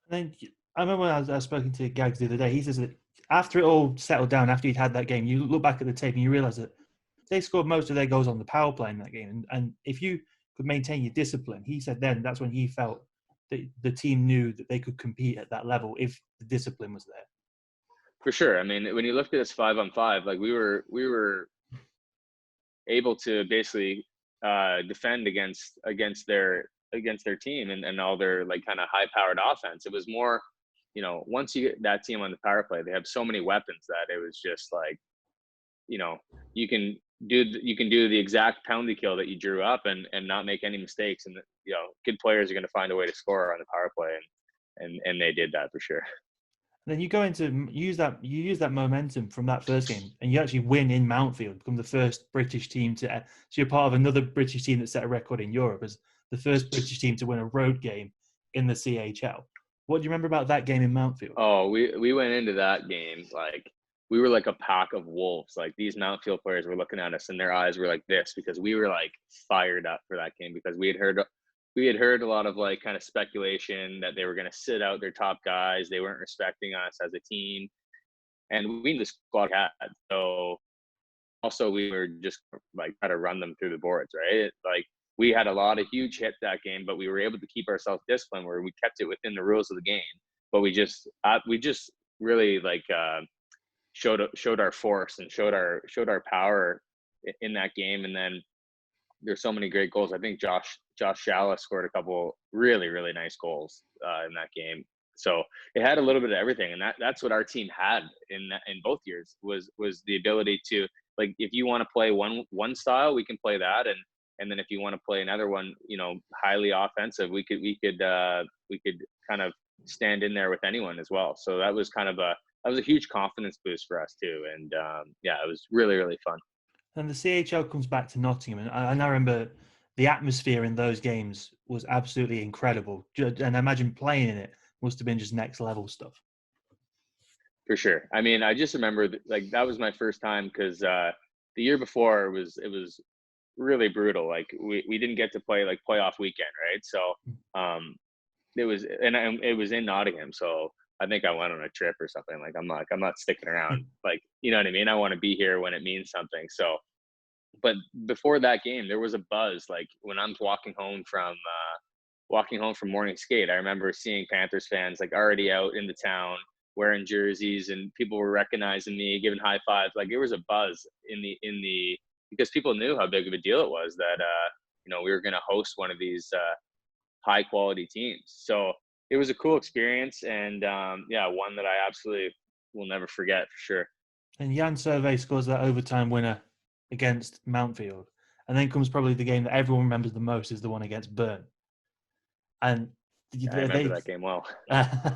And then I remember when I was speaking to Gags the other day. He says that after it all settled down, after he'd had that game, you look back at the tape and you realize that they scored most of their goals on the power play in that game. And if you could maintain your discipline, he said then that's when he felt that the team knew that they could compete at that level if the discipline was there. For sure. I mean, when you looked at us 5-on-5, like we were able to basically defend against their team and all their like kind of high powered offense. It was more, once you get that team on the power play, they have so many weapons that it was just like, you know, you can do the exact penalty kill that you drew up and not make any mistakes. And good players are going to find a way to score on the power play, and they did that for sure. And then you go into you use that momentum from that first game, and you actually win in Mountfield, become the first British team to. So you're part of another British team that set a record in Europe as the first British team to win a road game in the CHL. What do you remember about that game in Mountfield? Oh, we went into that game like we were like a pack of wolves. Like these Mountfield players were looking at us and their eyes were like this because we were like fired up for that game because we had heard a lot of like kind of speculation that they were going to sit out their top guys. They weren't respecting us as a team, and we knew the squad had. So also we were just like try to run them through the boards, right? Like we had a lot of huge hits that game, but we were able to keep ourselves disciplined where we kept it within the rules of the game. But we just really like showed our force and showed our power in that game. And then there's so many great goals. I think Josh Shalla scored a couple really really nice goals in that game. So it had a little bit of everything, and that's what our team had in both years was the ability to, like, if you want to play one style, we can play that, and then if you want to play another one, highly offensive, we could kind of stand in there with anyone as well. So that was a huge confidence boost for us too, and yeah, it was really really fun. And the CHL comes back to Nottingham, and I remember the atmosphere in those games was absolutely incredible. And I imagine playing in it must have been just next level stuff. For sure. I mean, I just remember like that was my first time because the year before it was really brutal. Like we didn't get to play like playoff weekend, right? So it was in Nottingham, so I think I went on a trip or something. Like I'm not sticking around. Like, you know what I mean? I want to be here when it means something. So, but before that game, there was a buzz. Like when I'm walking home from morning skate, I remember seeing Panthers fans like already out in the town wearing jerseys, and people were recognizing me, giving high fives. Like there was a buzz in the because people knew how big of a deal it was that we were going to host one of these high quality teams. So it was a cool experience, and yeah, one that I absolutely will never forget for sure. And Jan Servais scores that overtime winner against Mountfield. And then comes probably the game that everyone remembers the most is the one against Bern. And I remember that game well.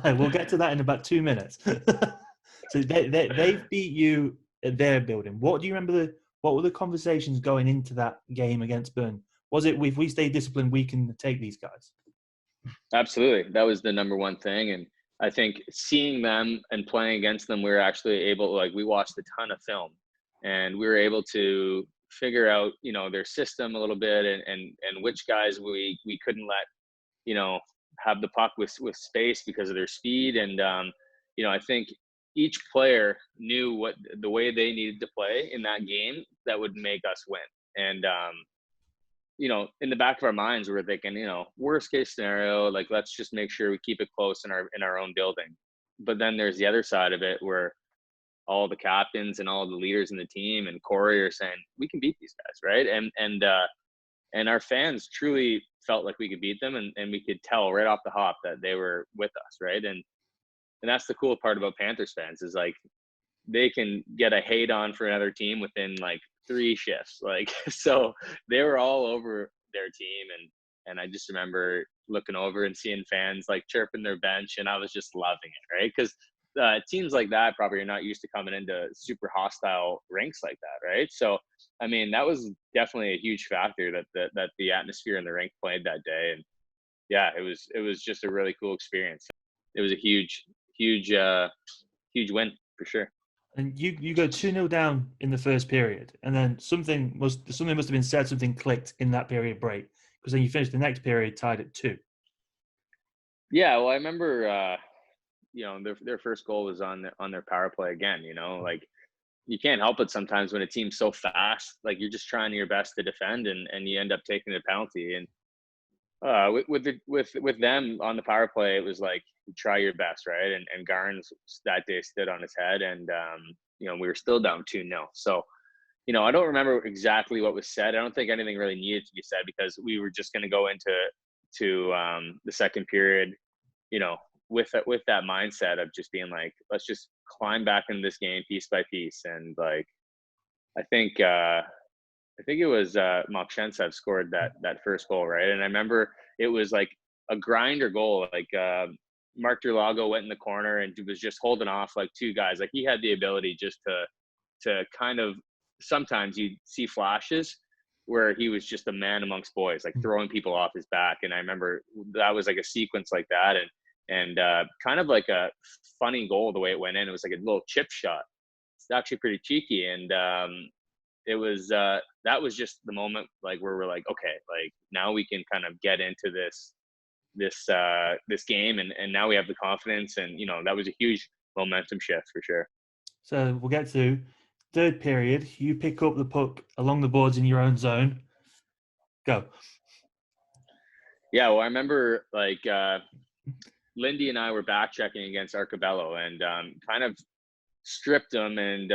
we'll get to that in about 2 minutes. So they've beat you at their building. What do you remember? What were the conversations going into that game against Bern? Was it, if we stay disciplined, we can take these guys? Absolutely. That was the number one thing. And I think seeing them and playing against them, we were actually able, like, we watched a ton of film and we were able to figure out, their system a little bit, and which guys we couldn't let, have the puck with space because of their speed. And, I think each player knew what the way they needed to play in that game that would make us win. And, in the back of our minds, we were thinking, worst case scenario, like, let's just make sure we keep it close in our own building. But then there's the other side of it where all the captains and all the leaders in the team and Corey are saying, we can beat these guys, right? And our fans truly felt like we could beat them, and we could tell right off the hop that they were with us, right? And that's the cool part about Panthers fans is, like, they can get a hate on for another team within like 3 shifts. Like, so they were all over their team. And I just remember looking over and seeing fans like chirping their bench, and I was just loving it. Right. Cause teams like that probably are not used to coming into super hostile rinks like that. Right. So, I mean, that was definitely a huge factor that the atmosphere in the rink played that day. And yeah, it was just a really cool experience. It was a huge win for sure. And you go 2-0 down in the first period, and then something must have been said, something clicked in that period break, because then you finish the next period tied at 2. Yeah, well, I remember, their first goal was on their power play again. Like you can't help it sometimes when a team's so fast. Like you're just trying your best to defend, and you end up taking a penalty. And with them on the power play, it was like you try your best, right? And Garnes that day stood on his head, and we were still down 2-0. So I don't remember exactly what was said. I don't think anything really needed to be said because we were just going to go into the second period, you know, with that mindset of just being like, let's just climb back into this game piece by piece. And like, I think it was Mokshentsev scored that first goal, right? And I remember it was like a grinder goal. Like Mark Durlago went in the corner and was just holding off like two guys. Like he had the ability just to kind of, sometimes you see flashes where he was just a man amongst boys, like throwing people off his back. And I remember that was like a sequence like that, and kind of like a funny goal the way it went in. It was like a little chip shot. It's actually pretty cheeky, and it was that was just the moment like where we're like, okay, like now we can kind of get into this game, and now we have the confidence, and that was a huge momentum shift for sure. So we'll get to third period. You pick up the puck along the boards in your own zone. Go. Yeah, well, I remember like Lindy and I were back checking against Arcabello, and kind of stripped him, and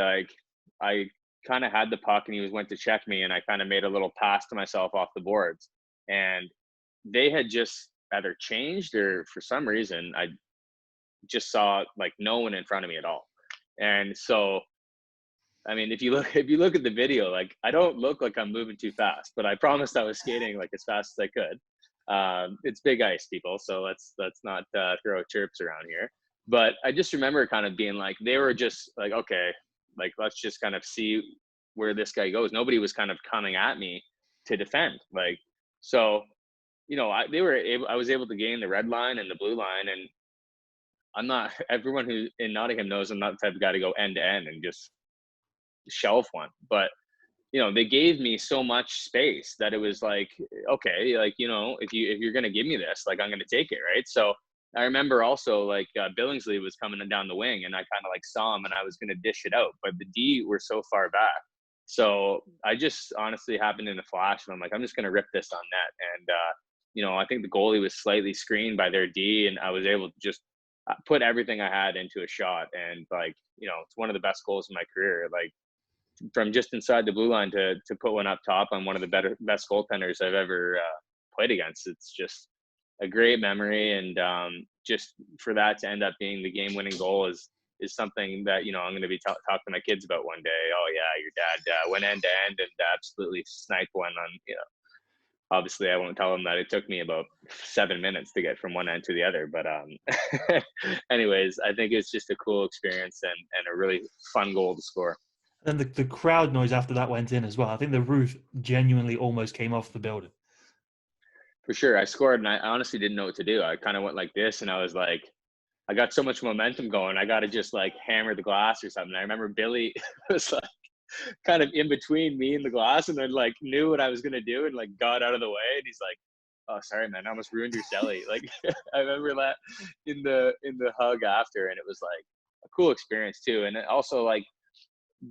I kind of had the puck, and he went to check me, and I kind of made a little pass to myself off the boards, and they had just either changed, or for some reason I just saw like no one in front of me at all. And so I mean, if you look at the video, like I don't look like I'm moving too fast, but I promised I was skating like as fast as I could. It's big ice, people, so let's not throw chirps around here. But I just remember kind of being like, they were just like, okay, like let's just kind of see where this guy goes. Nobody was kind of coming at me to defend, like so. I was able to gain the red line and the blue line, and I'm not. Everyone who in Nottingham knows I'm not the type of guy to go end to end and just shelf one, but they gave me so much space that it was like, okay, like, if you're going to give me this, like, I'm going to take it. Right. So I remember also like Billingsley was coming down the wing, and I kind of like saw him, and I was going to dish it out, but the D were so far back. So I just honestly happened in a flash, and I'm like, I'm just going to rip this on net. And, I think the goalie was slightly screened by their D, and I was able to just put everything I had into a shot. And like, it's one of the best goals in my career. Like, from just inside the blue line to put one up top on one of the best goaltenders I've ever played against. It's just a great memory, and just for that to end up being the game-winning goal is something that I'm going to be talking to my kids about one day. Oh yeah, your dad went end to end and absolutely sniped one on. Obviously, I won't tell them that it took me about 7 minutes to get from one end to the other. But anyways, I think it's just a cool experience, and a really fun goal to score. And the crowd noise after that went in as well. I think the roof genuinely almost came off the building. For sure. I scored, and I honestly didn't know what to do. I kind of went like this, and I was like, I got so much momentum going. I got to just like hammer the glass or something. I remember Billy was like kind of in between me and the glass, and then like knew what I was going to do and like got out of the way. And he's like, oh, sorry, man, I almost ruined your celly. Like I remember that in the hug after, and it was like a cool experience too. And also like,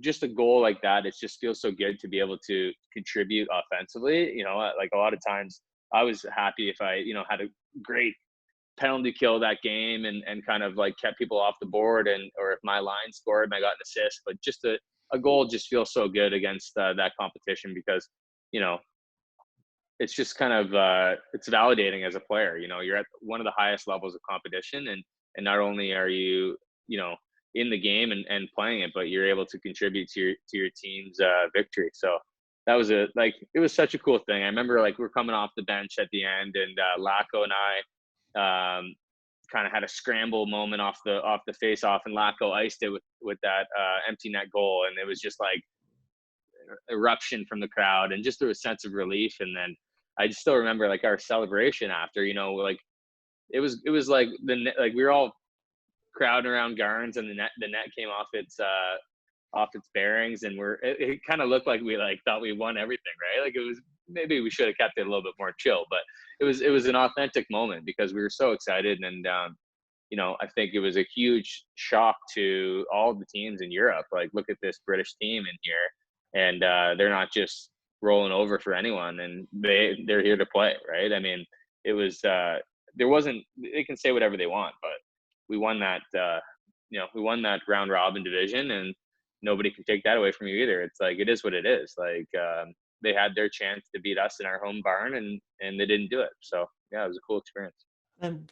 just a goal like that, it just feels so good to be able to contribute offensively. Like a lot of times I was happy if I, had a great penalty kill that game, and kind of like kept people off the board, or if my line scored and I got an assist. But just a goal just feels so good against that competition, because, it's just kind of it's validating as a player. You're at one of the highest levels of competition, and not only are you, in the game and playing it, but you're able to contribute to your team's victory. So that was it was such a cool thing. I remember like we're coming off the bench at the end, and Lacko and I kind of had a scramble moment off the face off, and Lacko iced it with that empty net goal, and it was just like eruption from the crowd, and just through a sense of relief. And then I just still remember like our celebration after, like it was like like we were all crowding around Garnes, and the net came off its bearings, and it kind of looked like we like thought we won everything, right? Like it was maybe we should have kept it a little bit more chill, but it was an authentic moment because we were so excited. And I think it was a huge shock to all the teams in Europe. Like, look at this British team in here, and they're not just rolling over for anyone, and they're here to play, right? I mean, it was there wasn't. They can say whatever they want, but we won that. We won that round robin division, and nobody can take that away from you either. It's like, it is what it is. Like, they had their chance to beat us in our home barn, and they didn't do it. So yeah, it was a cool experience. And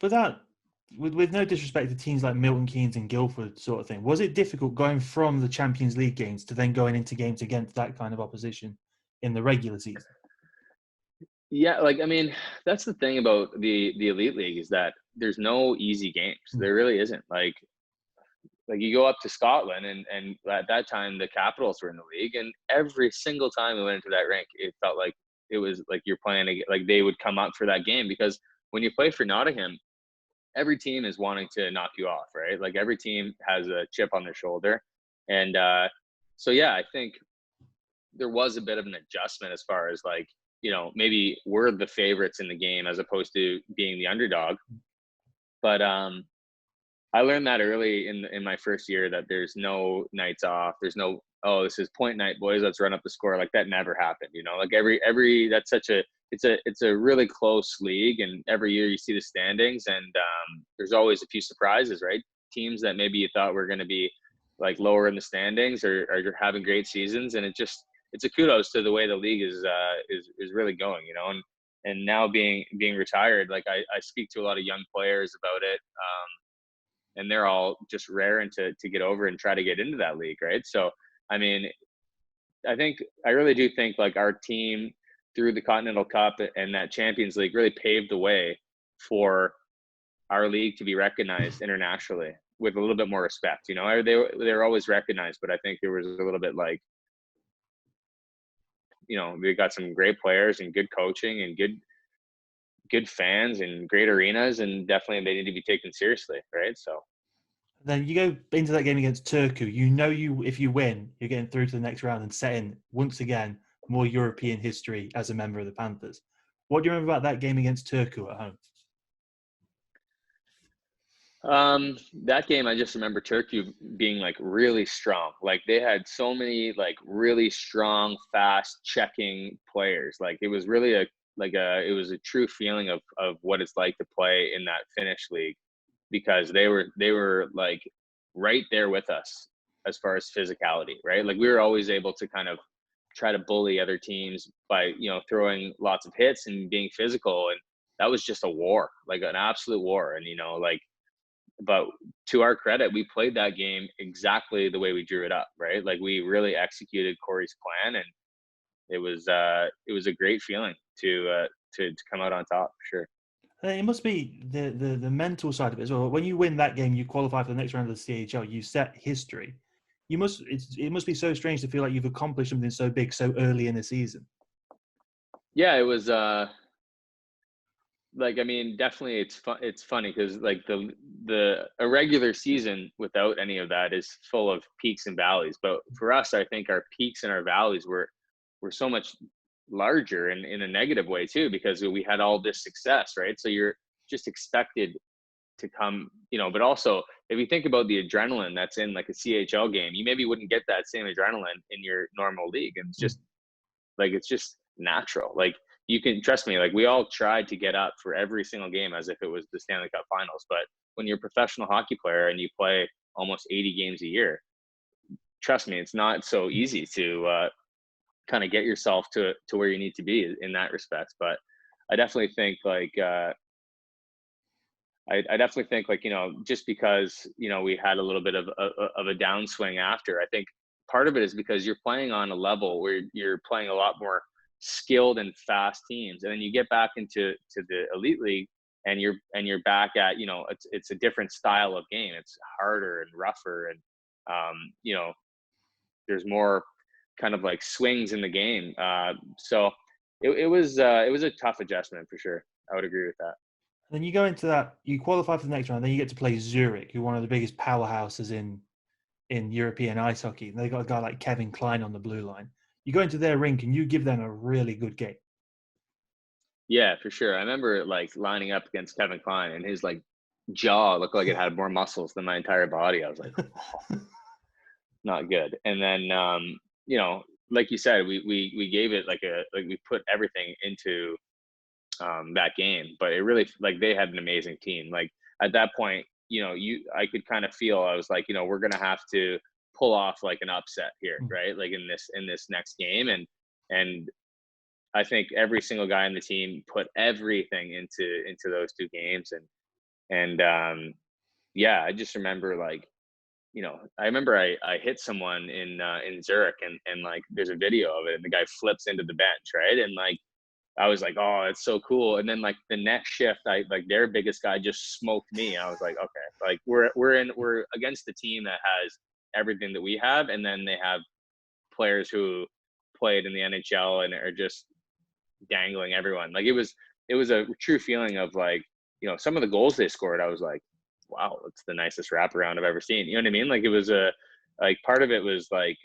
with no disrespect to teams like Milton Keynes and Guildford sort of thing, was it difficult going from the Champions League games to then going into games against that kind of opposition in the regular season? Yeah, like, I mean, that's the thing about the elite league, is that there's no easy games. There really isn't. Like you go up to Scotland, and at that time the Capitals were in the league, and every single time we went into that rink, it felt like it was like you're playing like they would come up for that game, because when you play for Nottingham, every team is wanting to knock you off, right? Like, every team has a chip on their shoulder. And so yeah, I think there was a bit of an adjustment as far as, like, maybe we're the favorites in the game as opposed to being the underdog. But I learned that early in my first year, that there's no nights off. There's no, oh, this is point night, boys, let's run up the score. Like, that never happened. Like every that's such a it's a really close league, and every year you see the standings, and there's always a few surprises, right? Teams that maybe you thought were going to be like lower in the standings are having great seasons, and it's a kudos to the way the league is really going, and now being retired, like, I speak to a lot of young players about it, and they're all just raring to get over and try to get into that league, right? So, I mean, I really do think, like, our team through the Continental Cup and that Champions League really paved the way for our league to be recognized internationally with a little bit more respect. They're always recognized, but I think there was a little bit, like, we got some great players and good coaching and good fans and great arenas, and definitely they need to be taken seriously, right? So then you go into that game against Turku. If you win, you're getting through to the next round and setting, once again, more European history as a member of the Panthers. What do you remember about that game against Turku at home? That game, I just remember Turkey being, like, really strong. Like, they had so many, like, really strong, fast checking players. Like, it was really it was a true feeling of what it's like to play in that Finnish league, because they were like right there with us as far as physicality, right? Like, we were always able to kind of try to bully other teams by, throwing lots of hits and being physical. And that was just a war, like an absolute war. And, but to our credit, we played that game exactly the way we drew it up, right? Like, we really executed Corey's plan, and it was a great feeling to come out on top, for sure. It must be the mental side of it as well. When you win that game, you qualify for the next round of the CHL. You set history. It must be so strange to feel like you've accomplished something so big so early in the season. Yeah, it was. Like, I mean, definitely, it's funny because, like, a regular season without any of that is full of peaks and valleys. But for us, I think our peaks and our valleys were so much larger in a negative way too, because we had all this success, right? So you're just expected to come, but also, if you think about the adrenaline that's in, like, a CHL game, you maybe wouldn't get that same adrenaline in your normal league. And it's just natural. Like, you can trust me, like, we all tried to get up for every single game as if it was the Stanley Cup Finals. But when you're a professional hockey player and you play almost 80 games a year, trust me, it's not so easy to kind of get yourself to where you need to be in that respect. But I definitely think, like, just because, we had a little bit of a downswing after, I think part of it is because you're playing on a level where you're playing a lot more skilled and fast teams, and then you get back into the elite league, and you're back at, it's a different style of game. It's harder and rougher, and there's more kind of like swings in the game. So it was a tough adjustment, for sure. I would agree with that. Then you go into that, you qualify for the next round, then you get to play Zurich, who are one of the biggest powerhouses in European ice hockey. And they got a guy like Kevin Klein on the blue line. You go into their rink and you give them a really good game. Yeah, for sure. I remember like lining up against Kevin Kline, and his like jaw looked like it had more muscles than my entire body. I was like, oh, not good. And then, you know, like you said, we gave it like we put everything into that game, but it really like they had an amazing team. Like at that point, you know, I could kind of feel I was like, you know, we're gonna have to pull off like an upset here, right? Like in this next game, and I think every single guy in the team put everything into those two games, and yeah, I just remember like, you know, I remember I hit someone in Zurich, and like there's a video of it, and the guy flips into the bench, right, and like I was like, oh, it's so cool. And then like the next shift, I like their biggest guy just smoked me. I was like, okay, like we're against the team that has everything that we have, and then they have players who played in the NHL and are just dangling everyone. Like it was a true feeling of like, you know, some of the goals they scored, I was like, wow, it's the nicest wraparound I've ever seen. You know what I mean? Like it was a like part of it was like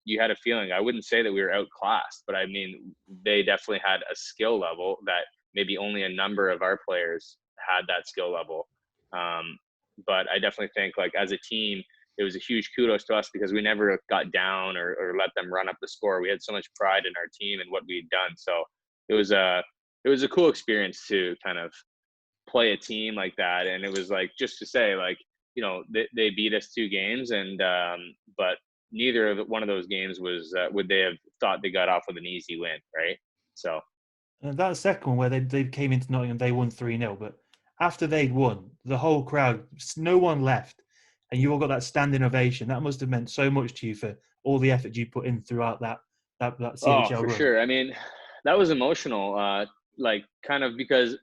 you had a feeling. I wouldn't say that we were outclassed, but I mean they definitely had a skill level that maybe only a number of our players had that skill level. Um, but I definitely think like as a team, it was a huge kudos to us because we never got down or let them run up the score. We had so much pride in our team and what we'd done. So it was a cool experience to kind of play a team like that. And it was like just to say like, you know, they beat us 2 games, and but neither of one of those games was would they have thought they got off with an easy win, right? So And that second one where they came into Nottingham, they won 3-0. But after they'd won, the whole crowd, no one left. And you all got that standing ovation. That must have meant so much to you for all the effort you put in throughout that oh, CHL for run. sure. I mean, that was emotional. Like kind of because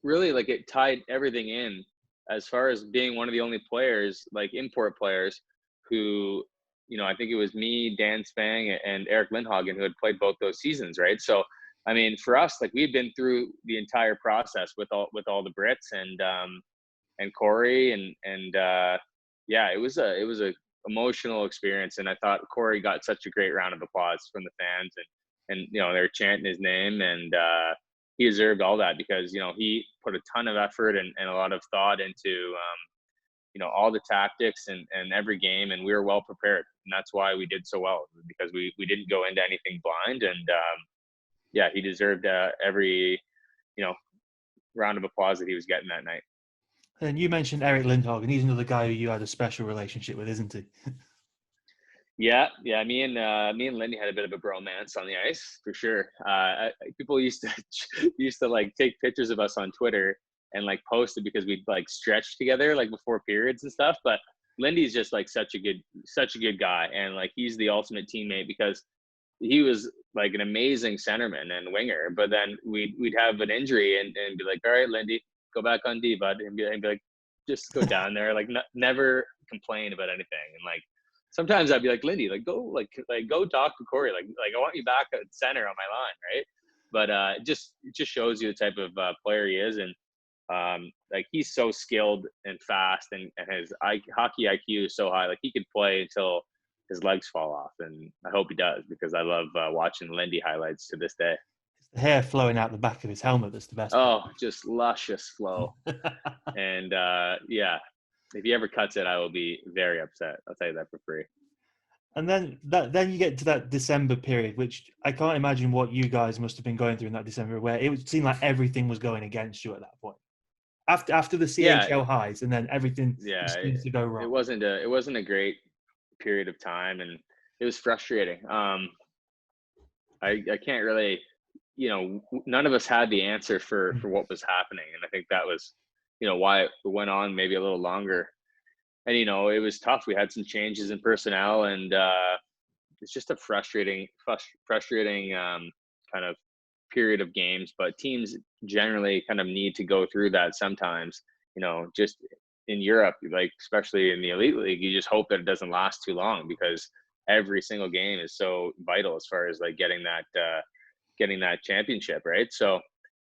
really like it tied everything in as far as being one of the only players, like import players, who, you know, I think it was me, Dan Spang, and Eric Lindhagen who had played both those seasons, right? So, I mean, for us, like we've been through the entire process with all the Brits and Corey and yeah, it was a emotional experience, and I thought Corey got such a great round of applause from the fans, and you know they're chanting his name, and he deserved all that because you know he put a ton of effort and a lot of thought into you know all the tactics and every game, and we were well prepared, and that's why we did so well because we didn't go into anything blind, and yeah, he deserved every you know round of applause that he was getting that night. And you mentioned Eric Lindhagen. He's another guy who you had a special relationship with, isn't he? Yeah, yeah. Me and Lindy had a bit of a bromance on the ice for sure. People used to used to like take pictures of us on Twitter and like post it because we'd like stretch together like before periods and stuff. But Lindy's just like such a good guy, and like he's the ultimate teammate because he was like an amazing centerman and winger. But then we'd have an injury and be like, all right, Lindy, go back on D, bud, and be like, just go down there, like never complain about anything, and like sometimes I'd be like, Lindy, like go talk to Corey. Like I want you back at center on my line, right? But it just shows you the type of player he is, and like he's so skilled and fast, and his hockey IQ is so high. Like he could play until his legs fall off, and I hope he does because I love watching Lindy highlights to this day. It's the hair flowing out the back of his helmet that's the best part. Oh, just luscious flow, and yeah, if he ever cuts it, I will be very upset. I'll tell you that for free. And then you get to that December period, which I can't imagine what you guys must have been going through in that December, where it would seem like everything was going against you at that point. After the Yeah, CHL highs, and then everything yeah, just seems to go wrong. it wasn't a great period of time, and it was frustrating. I can't really, you know, none of us had the answer for what was happening, and I think that was, you know, why it went on maybe a little longer. And you know, it was tough. We had some changes in personnel, and it's just a frustrating kind of period of games. But teams generally kind of need to go through that sometimes. You know, just in Europe, like especially in the elite league, you just hope that it doesn't last too long because every single game is so vital as far as like getting that championship, right? So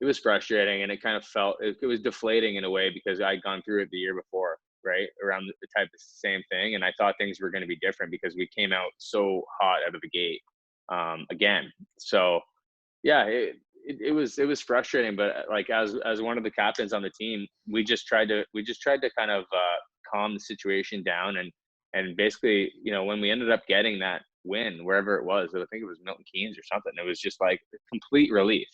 it was frustrating, and it kind of felt it was deflating in a way because I'd gone through it the year before, right, around the type of same thing, and I thought things were going to be different because we came out so hot out of the gate again. So yeah, it was frustrating, but like as one of the captains on the team, we just tried to kind of calm the situation down, and basically, when we ended up getting that win wherever it was, I think it was Milton Keynes or something, it was just like complete relief,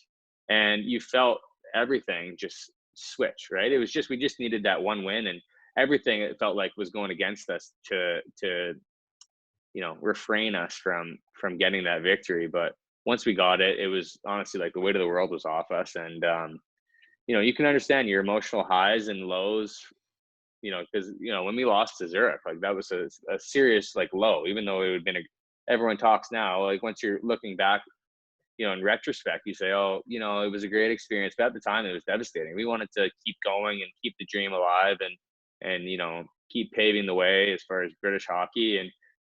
and you felt everything just switch, right? It was just, we just needed that one win, and everything, it felt like, was going against us to refrain us from getting that victory. But once we got it, it was honestly like the weight of the world was off us. And you can understand your emotional highs and lows, because when we lost to Zurich, like that was a serious like low, even though it would have been everyone talks now, like once you're looking back, in retrospect, you say, oh, it was a great experience, but at the time it was devastating. We wanted to keep going and keep the dream alive, and keep paving the way as far as British hockey.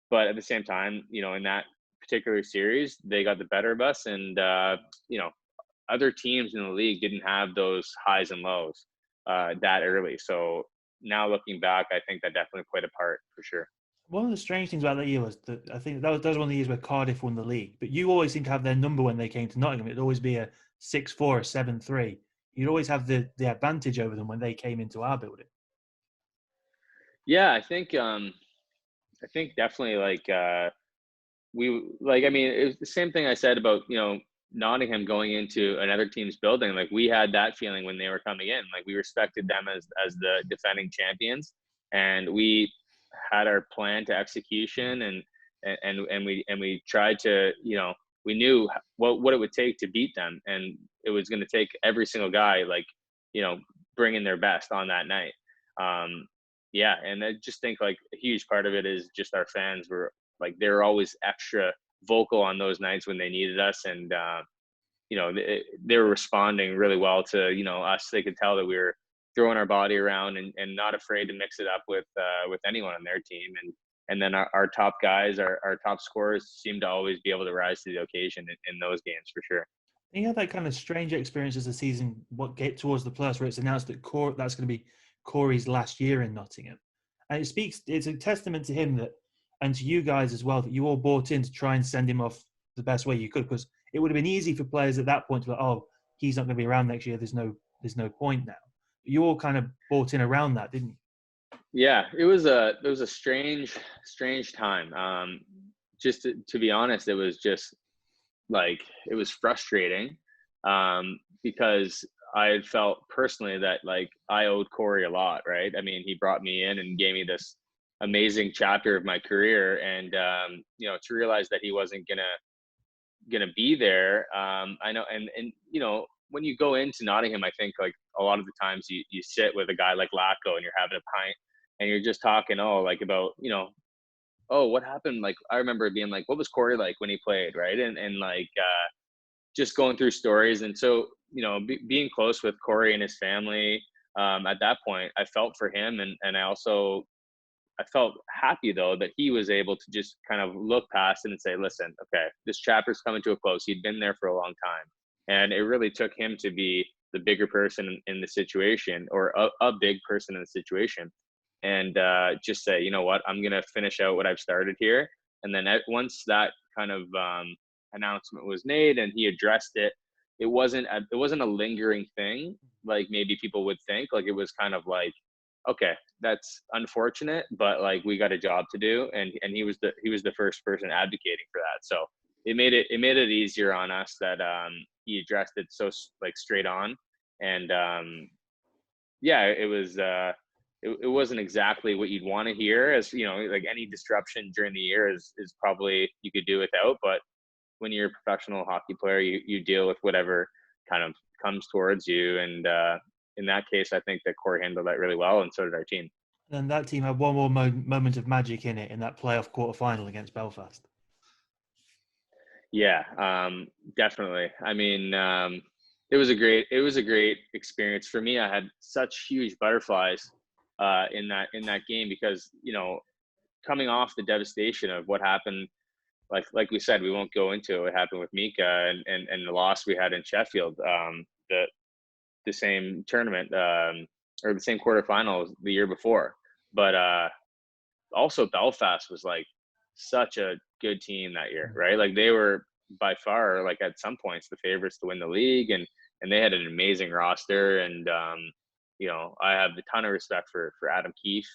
But at the same time, in that particular series, they got the better of us, and other teams in the league didn't have those highs and lows that early. So now looking back, I think that definitely played a part for sure. One of the strange things about that year was that I think that was one of the years where Cardiff won the league, but you always seem to have their number when they came to Nottingham. It'd always be a 6-4, a 7-3. You'd always have the advantage over them when they came into our building. Yeah, I think definitely like I mean, it was the same thing I said about Nottingham going into another team's building. Like we had that feeling when they were coming in. Like we respected them as the defending champions, and we had our plan to execution, and we tried to, we knew what it would take to beat them, and it was going to take every single guy like bringing their best on that night. Yeah, and I just think like a huge part of it is just our fans were like, they were always extra vocal on those nights when they needed us, and they were responding really well to us. They could tell that we were throwing our body around, and not afraid to mix it up with anyone on their team. And then our top guys, our top scorers, seemed to always be able to rise to the occasion in those games for sure. And you had that kind of strange experience as the season get towards the playoffs, where it's announced that that's going to be Corey's last year in Nottingham, and it's a testament to him that, and to you guys as well, that you all bought in to try and send him off the best way you could, because it would have been easy for players at that point to be like, oh, he's not going to be around next year, there's no point now. You all kind of bought in around that, didn't you? Yeah, it was a strange time. Just to be honest, it was just like, it was frustrating, because I had felt personally that like I owed Corey a lot, right? I mean, he brought me in and gave me this amazing chapter of my career, and to realize that he wasn't gonna be there, I know, and when you go into Nottingham, I think like a lot of the times you sit with a guy like Latko and you're having a pint and you're just talking like about oh, what happened, like I remember being like, what was Corey like when he played, right? And like just going through stories. And so being close with Corey and his family, at that point I felt for him, and I felt happy though that he was able to just kind of look past it and say, listen, okay, this chapter's coming to a close. He'd been there for a long time, and it really took him to be the bigger person in the situation, or a big person in the situation, and just say, you know what, I'm going to finish out what I've started here. And then once that kind of announcement was made and he addressed it, it wasn't a lingering thing like maybe people would think. Like it was kind of like, okay, that's unfortunate, but like we got a job to do, and he was the first person advocating for that. So it made it easier on us that he addressed it so like straight on. And yeah, it was it wasn't exactly what you'd want to hear, as like any disruption during the year is probably you could do without, but when you're a professional hockey player, you deal with whatever kind of comes towards you. And in that case, I think that Corey handled that really well, and so did our team. And that team had one more moment of magic in it in that playoff quarterfinal against Belfast. Yeah, definitely. I mean, it was a great experience for me. I had such huge butterflies in that game, because coming off the devastation of what happened, like we said, we won't go into what happened with Mika, and the loss we had in Sheffield, the same tournament, or the same quarterfinals the year before. But also Belfast was like such a good team that year, right? Like they were by far, like at some points, the favorites to win the league, and they had an amazing roster. And I have a ton of respect for Adam Keefe,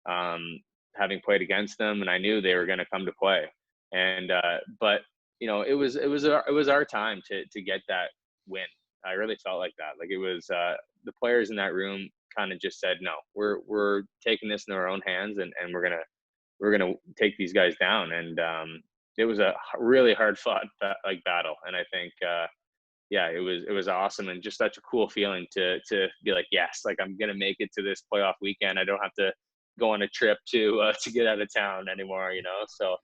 um, having played against them, and I knew they were going to come to play. And but it was our time to get that win. I really felt like that. Like it was the players in that room kind of just said, no, we're taking this in our own hands, and we're gonna take these guys down. And it was a really hard fought like battle. And I think yeah, it was awesome, and just such a cool feeling to be like, yes, like I'm gonna make it to this playoff weekend. I don't have to go on a trip to get out of town anymore, So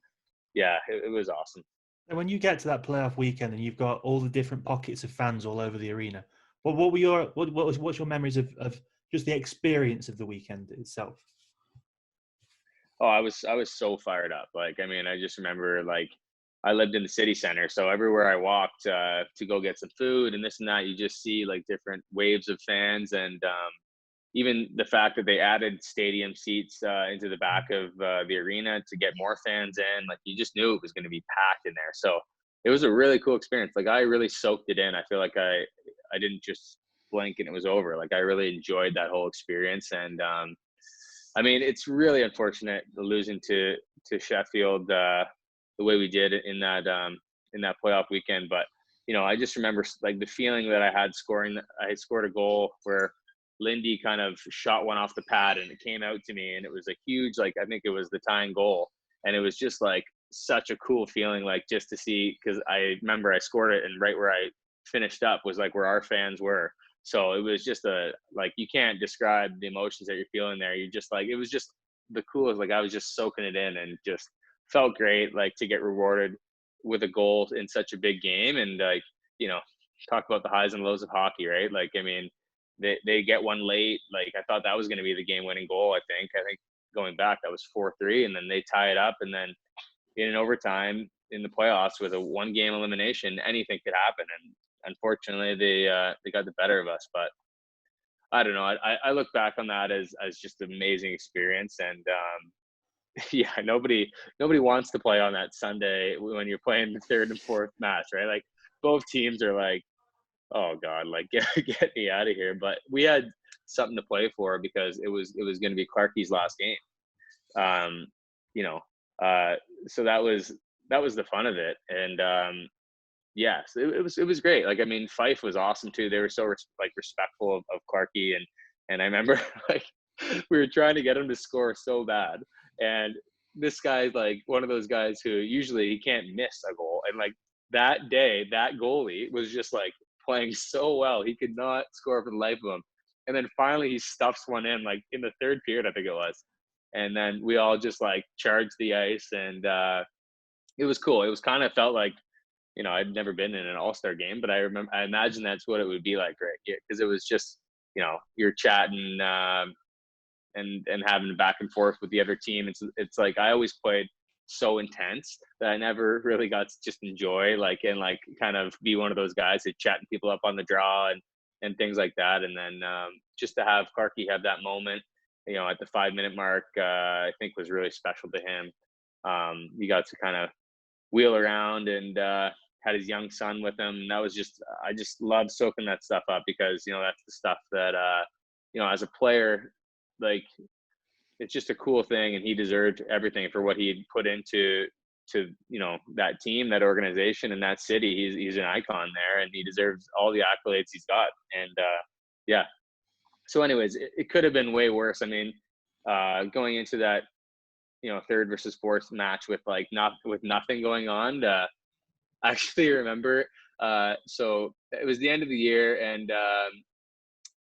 yeah, it was awesome. And when you get to that playoff weekend and you've got all the different pockets of fans all over the arena, what were your what's your memories of just the experience of the weekend itself? Oh, I was so fired up. Like, I mean, I just remember, like, I lived in the city center, so everywhere I walked to go get some food and this and that, you just see like different waves of fans. And even the fact that they added stadium seats into the back of the arena to get more fans in, like you just knew it was going to be packed in there. So it was a really cool experience. Like I really soaked it in. I feel like I didn't just blink and it was over. Like I really enjoyed that whole experience. And I mean, it's really unfortunate losing to Sheffield the way we did in that playoff weekend. But I just remember like the feeling that I had scoring. I had scored a goal where Lindy kind of shot one off the pad and it came out to me, and it was a huge, like, I think it was the tying goal. And it was just like such a cool feeling, like just to see, because I remember I scored it and right where I finished up was like where our fans were. So it was just like, you can't describe the emotions that you're feeling there. You just like, it was just the coolest. Like I was just soaking it in and just felt great, like to get rewarded with a goal in such a big game. And like, talk about the highs and lows of hockey, right? Like, I mean, they get one late. Like I thought that was going to be the game winning goal. I think going back, that was 4-3, and then they tie it up. And then in an overtime in the playoffs with a 1-game elimination, anything could happen. And unfortunately they got the better of us. But I don't know. I look back on that as just an amazing experience. And yeah, nobody wants to play on that Sunday when you're playing the third and fourth match, right? Like both teams are like, oh God, like get me out of here. But we had something to play for because it was going to be Clarkie's last game. Um, you know, so that was the fun of it. And yes, it was great. Like, I mean, Fife was awesome too. They were so respectful of Clarkie. And I remember like we were trying to get him to score so bad. And this guy's like one of those guys who usually he can't miss a goal. And like that day, that goalie was just like playing so well. He could not score for the life of him. And then finally he stuffs one in like in the third period, I think it was. And then we all just like charged the ice. And it was cool. It was kind of felt like, I'd never been in an all-star game, but I imagine that's what it would be like, right? Yeah, because it was just, you're chatting and having back and forth with the other team. It's like I always played so intense that I never really got to just enjoy and kind of be one of those guys who chatting people up on the draw and things like that. And then just to have Clarkie have that moment, at the 5-minute mark, I think was really special to him. He got to kind of wheel around and had his young son with him. And that was I just love soaking that stuff up because, that's the stuff that, as a player, like it's just a cool thing. And he deserved everything for what he had put into that team, that organization, and that city. He's an icon there, and he deserves all the accolades he's got. And yeah. So anyways, it could have been way worse. I mean, going into that, third versus fourth match with nothing going on. I actually remember, so it was the end of the year, and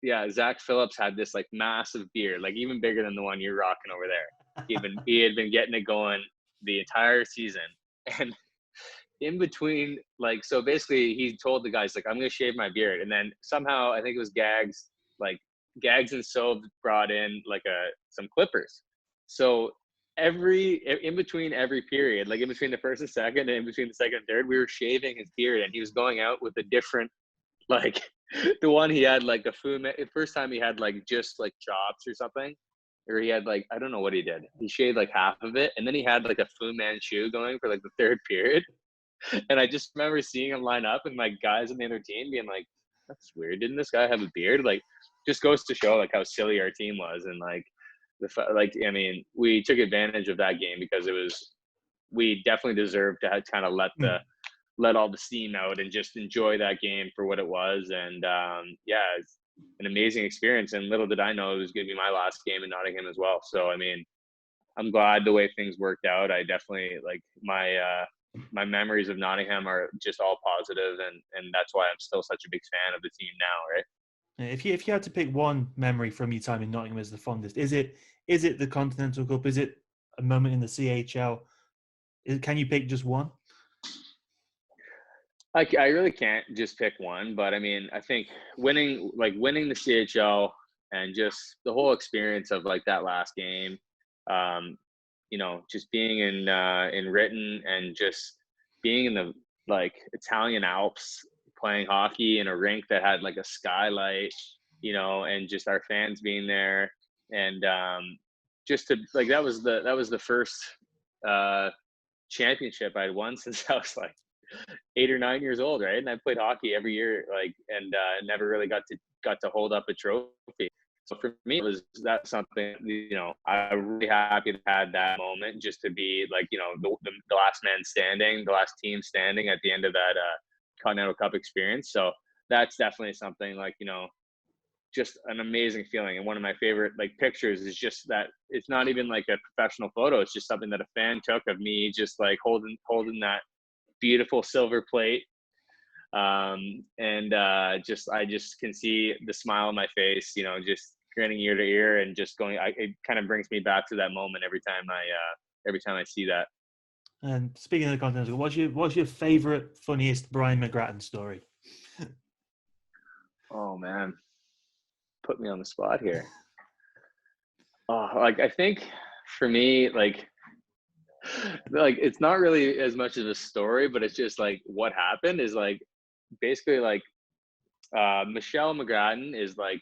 yeah, Zach Phillips had this like massive beard, like even bigger than the one you're rocking over there. He had been getting it going the entire season. And in between, so basically he told the guys, like, I'm gonna shave my beard. And then somehow I think it was Gags and Sove brought in some clippers. So in between every period, like in between the first and second and in between the second and third, we were shaving his beard, and he was going out with a different, the one he had like a Fu the first time he had just chops or something, or he had I don't know what he did. He shaved half of it, and then he had a Fu Manchu going for the third period. And I just remember seeing him line up and like guys in the other team being like, that's weird. Didn't this guy have a beard? Like, just goes to show like how silly our team was. And like, I mean, we took advantage of that game because we definitely deserved to kind of let all the steam out and just enjoy that game for what it was. And yeah, it's an amazing experience. And little did I know it was going to be my last game in Nottingham as well. So, I mean, I'm glad the way things worked out. I definitely like my memories of Nottingham are just all positive, and that's why I'm still such a big fan of the team now, right? If you had to pick one memory from your time in Nottingham as the fondest, is it the Continental Cup? Is it a moment in the CHL? Can you pick just one? I really can't just pick one, but I mean, I think winning the CHL and just the whole experience of like that last game, you know, just being in Written and just being in the like Italian Alps, playing hockey in a rink that had like a skylight, you know, and just our fans being there, and just to like that was the first championship I'd won since I was like 8 or 9 years old, right? And I played hockey every year, like, and never really got to hold up a trophy. So for me, it was that something, you know, I'm really happy to have had that moment just to be like, you know, the last man standing, the last team standing at the end of that Continental Cup experience. So that's definitely something like, you know, just an amazing feeling. And one of my favorite like pictures is just that it's not even like a professional photo. It's just something that a fan took of me just like holding that beautiful silver plate, and I just can see the smile on my face, you know, just grinning ear to ear and just going. It kind of brings me back to that moment every time I see that. And speaking of the Continental, what's your favorite, funniest Brian McGrattan story? Oh man, put me on the spot here. Oh, like I think for me, like it's not really as much of a story, but it's just like what happened is like basically like Michelle McGrattan is like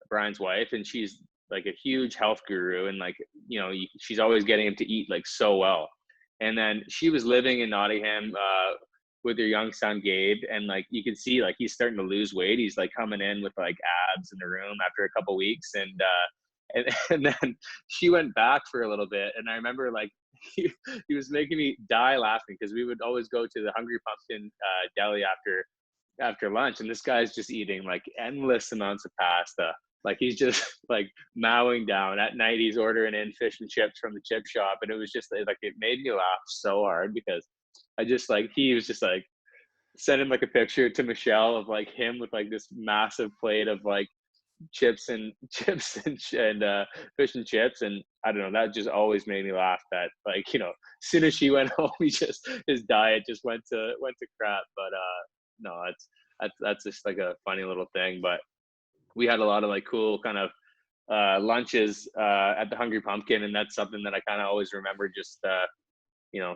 Brian's wife, and she's like a huge health guru, and like, you know, she's always getting him to eat like so well. And then she was living in Nottingham with her young son Gabe, and like you can see like he's starting to lose weight. He's like coming in with like abs in the room after a couple weeks, and then she went back for a little bit, and I remember like he was making me die laughing because we would always go to the Hungry Pumpkin deli after lunch, and this guy's just eating like endless amounts of pasta. Like he's just like mowing down. At night he's ordering in fish and chips from the chip shop, and it was just like it made me laugh so hard because I just like he was just like sending like a picture to Michelle of like him with like this massive plate of like chips and fish and chips, and I don't know, that just always made me laugh. That like, you know, as soon as she went home, his diet just went to crap. But no, that's just like a funny little thing. But we had a lot of like cool kind of lunches at the Hungry Pumpkin, and that's something that I kind of always remember. Just you know,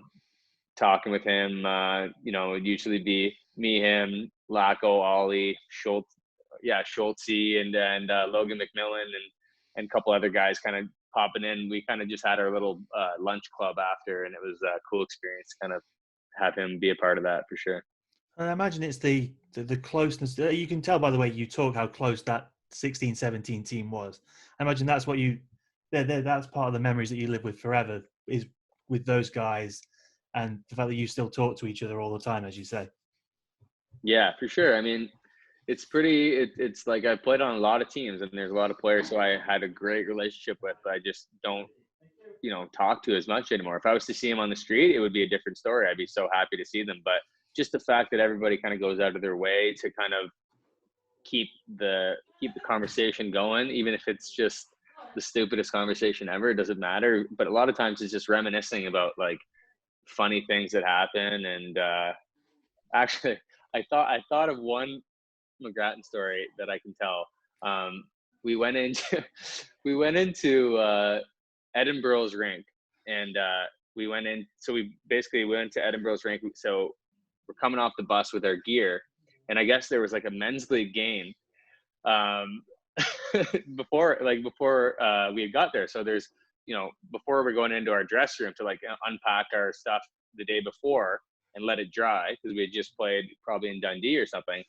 talking with him. You know, it'd usually be me, him, Laco, Ollie, Schultz, Schultze, and Logan McMillan, and a couple other guys kind of popping in. We kind of just had our little lunch club after, and it was a cool experience to kind of have him be a part of that for sure. I imagine it's the closeness. You can tell by the way you talk how close that 16-17 team was. I imagine that's what that's part of the memories that you live with forever, is with those guys, and the fact that you still talk to each other all the time, as you say. Yeah, for sure. I mean, it's like I played on a lot of teams, and there's a lot of players who I had a great relationship with, but I just don't, you know, talk to as much anymore. If I was to see them on the street, it would be a different story. I'd be so happy to see them. But just the fact that everybody kind of goes out of their way to kind of keep the conversation going, even if it's just the stupidest conversation ever, it doesn't matter. But a lot of times it's just reminiscing about like funny things that happen. And actually, I thought of one McGrattan story that I can tell. We went into Edinburgh's rink, and we went in. So we basically went to Edinburgh's rink. So we're coming off the bus with our gear, and I guess there was like a men's league game before we had got there. So there's, you know, before we're going into our dress room to like unpack our stuff the day before, and let it dry because we had just played probably in Dundee or something.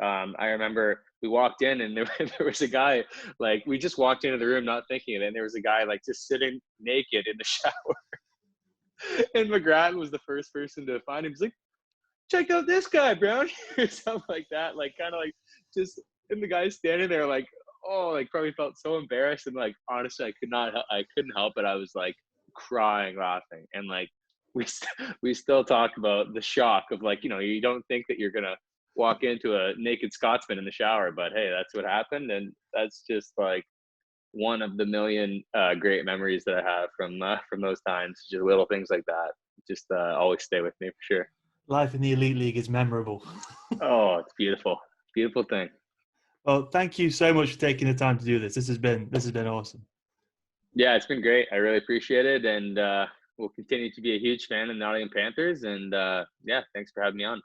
I remember we walked in and there was a guy, like, we just walked into the room not thinking of it, and there was a guy like just sitting naked in the shower. And McGrath was the first person to find him. He's like, check out this guy, Brown, or something like that. Like, kind of like just, and the guy standing there like, oh, like probably felt so embarrassed. And like, honestly, I couldn't help it. I was like crying, laughing. And like, we still talk about the shock of like, you know, you don't think that you're going to walk into a naked Scotsman in the shower, but hey, that's what happened. And that's just like one of the million great memories that I have from those times. Just little things like that just always stay with me for sure. Life in the Elite League is memorable. Oh, it's beautiful. Beautiful thing. Well, thank you so much for taking the time to do this. This has been awesome. Yeah, it's been great. I really appreciate it. And we'll continue to be a huge fan of the Nottingham Panthers. And yeah, thanks for having me on.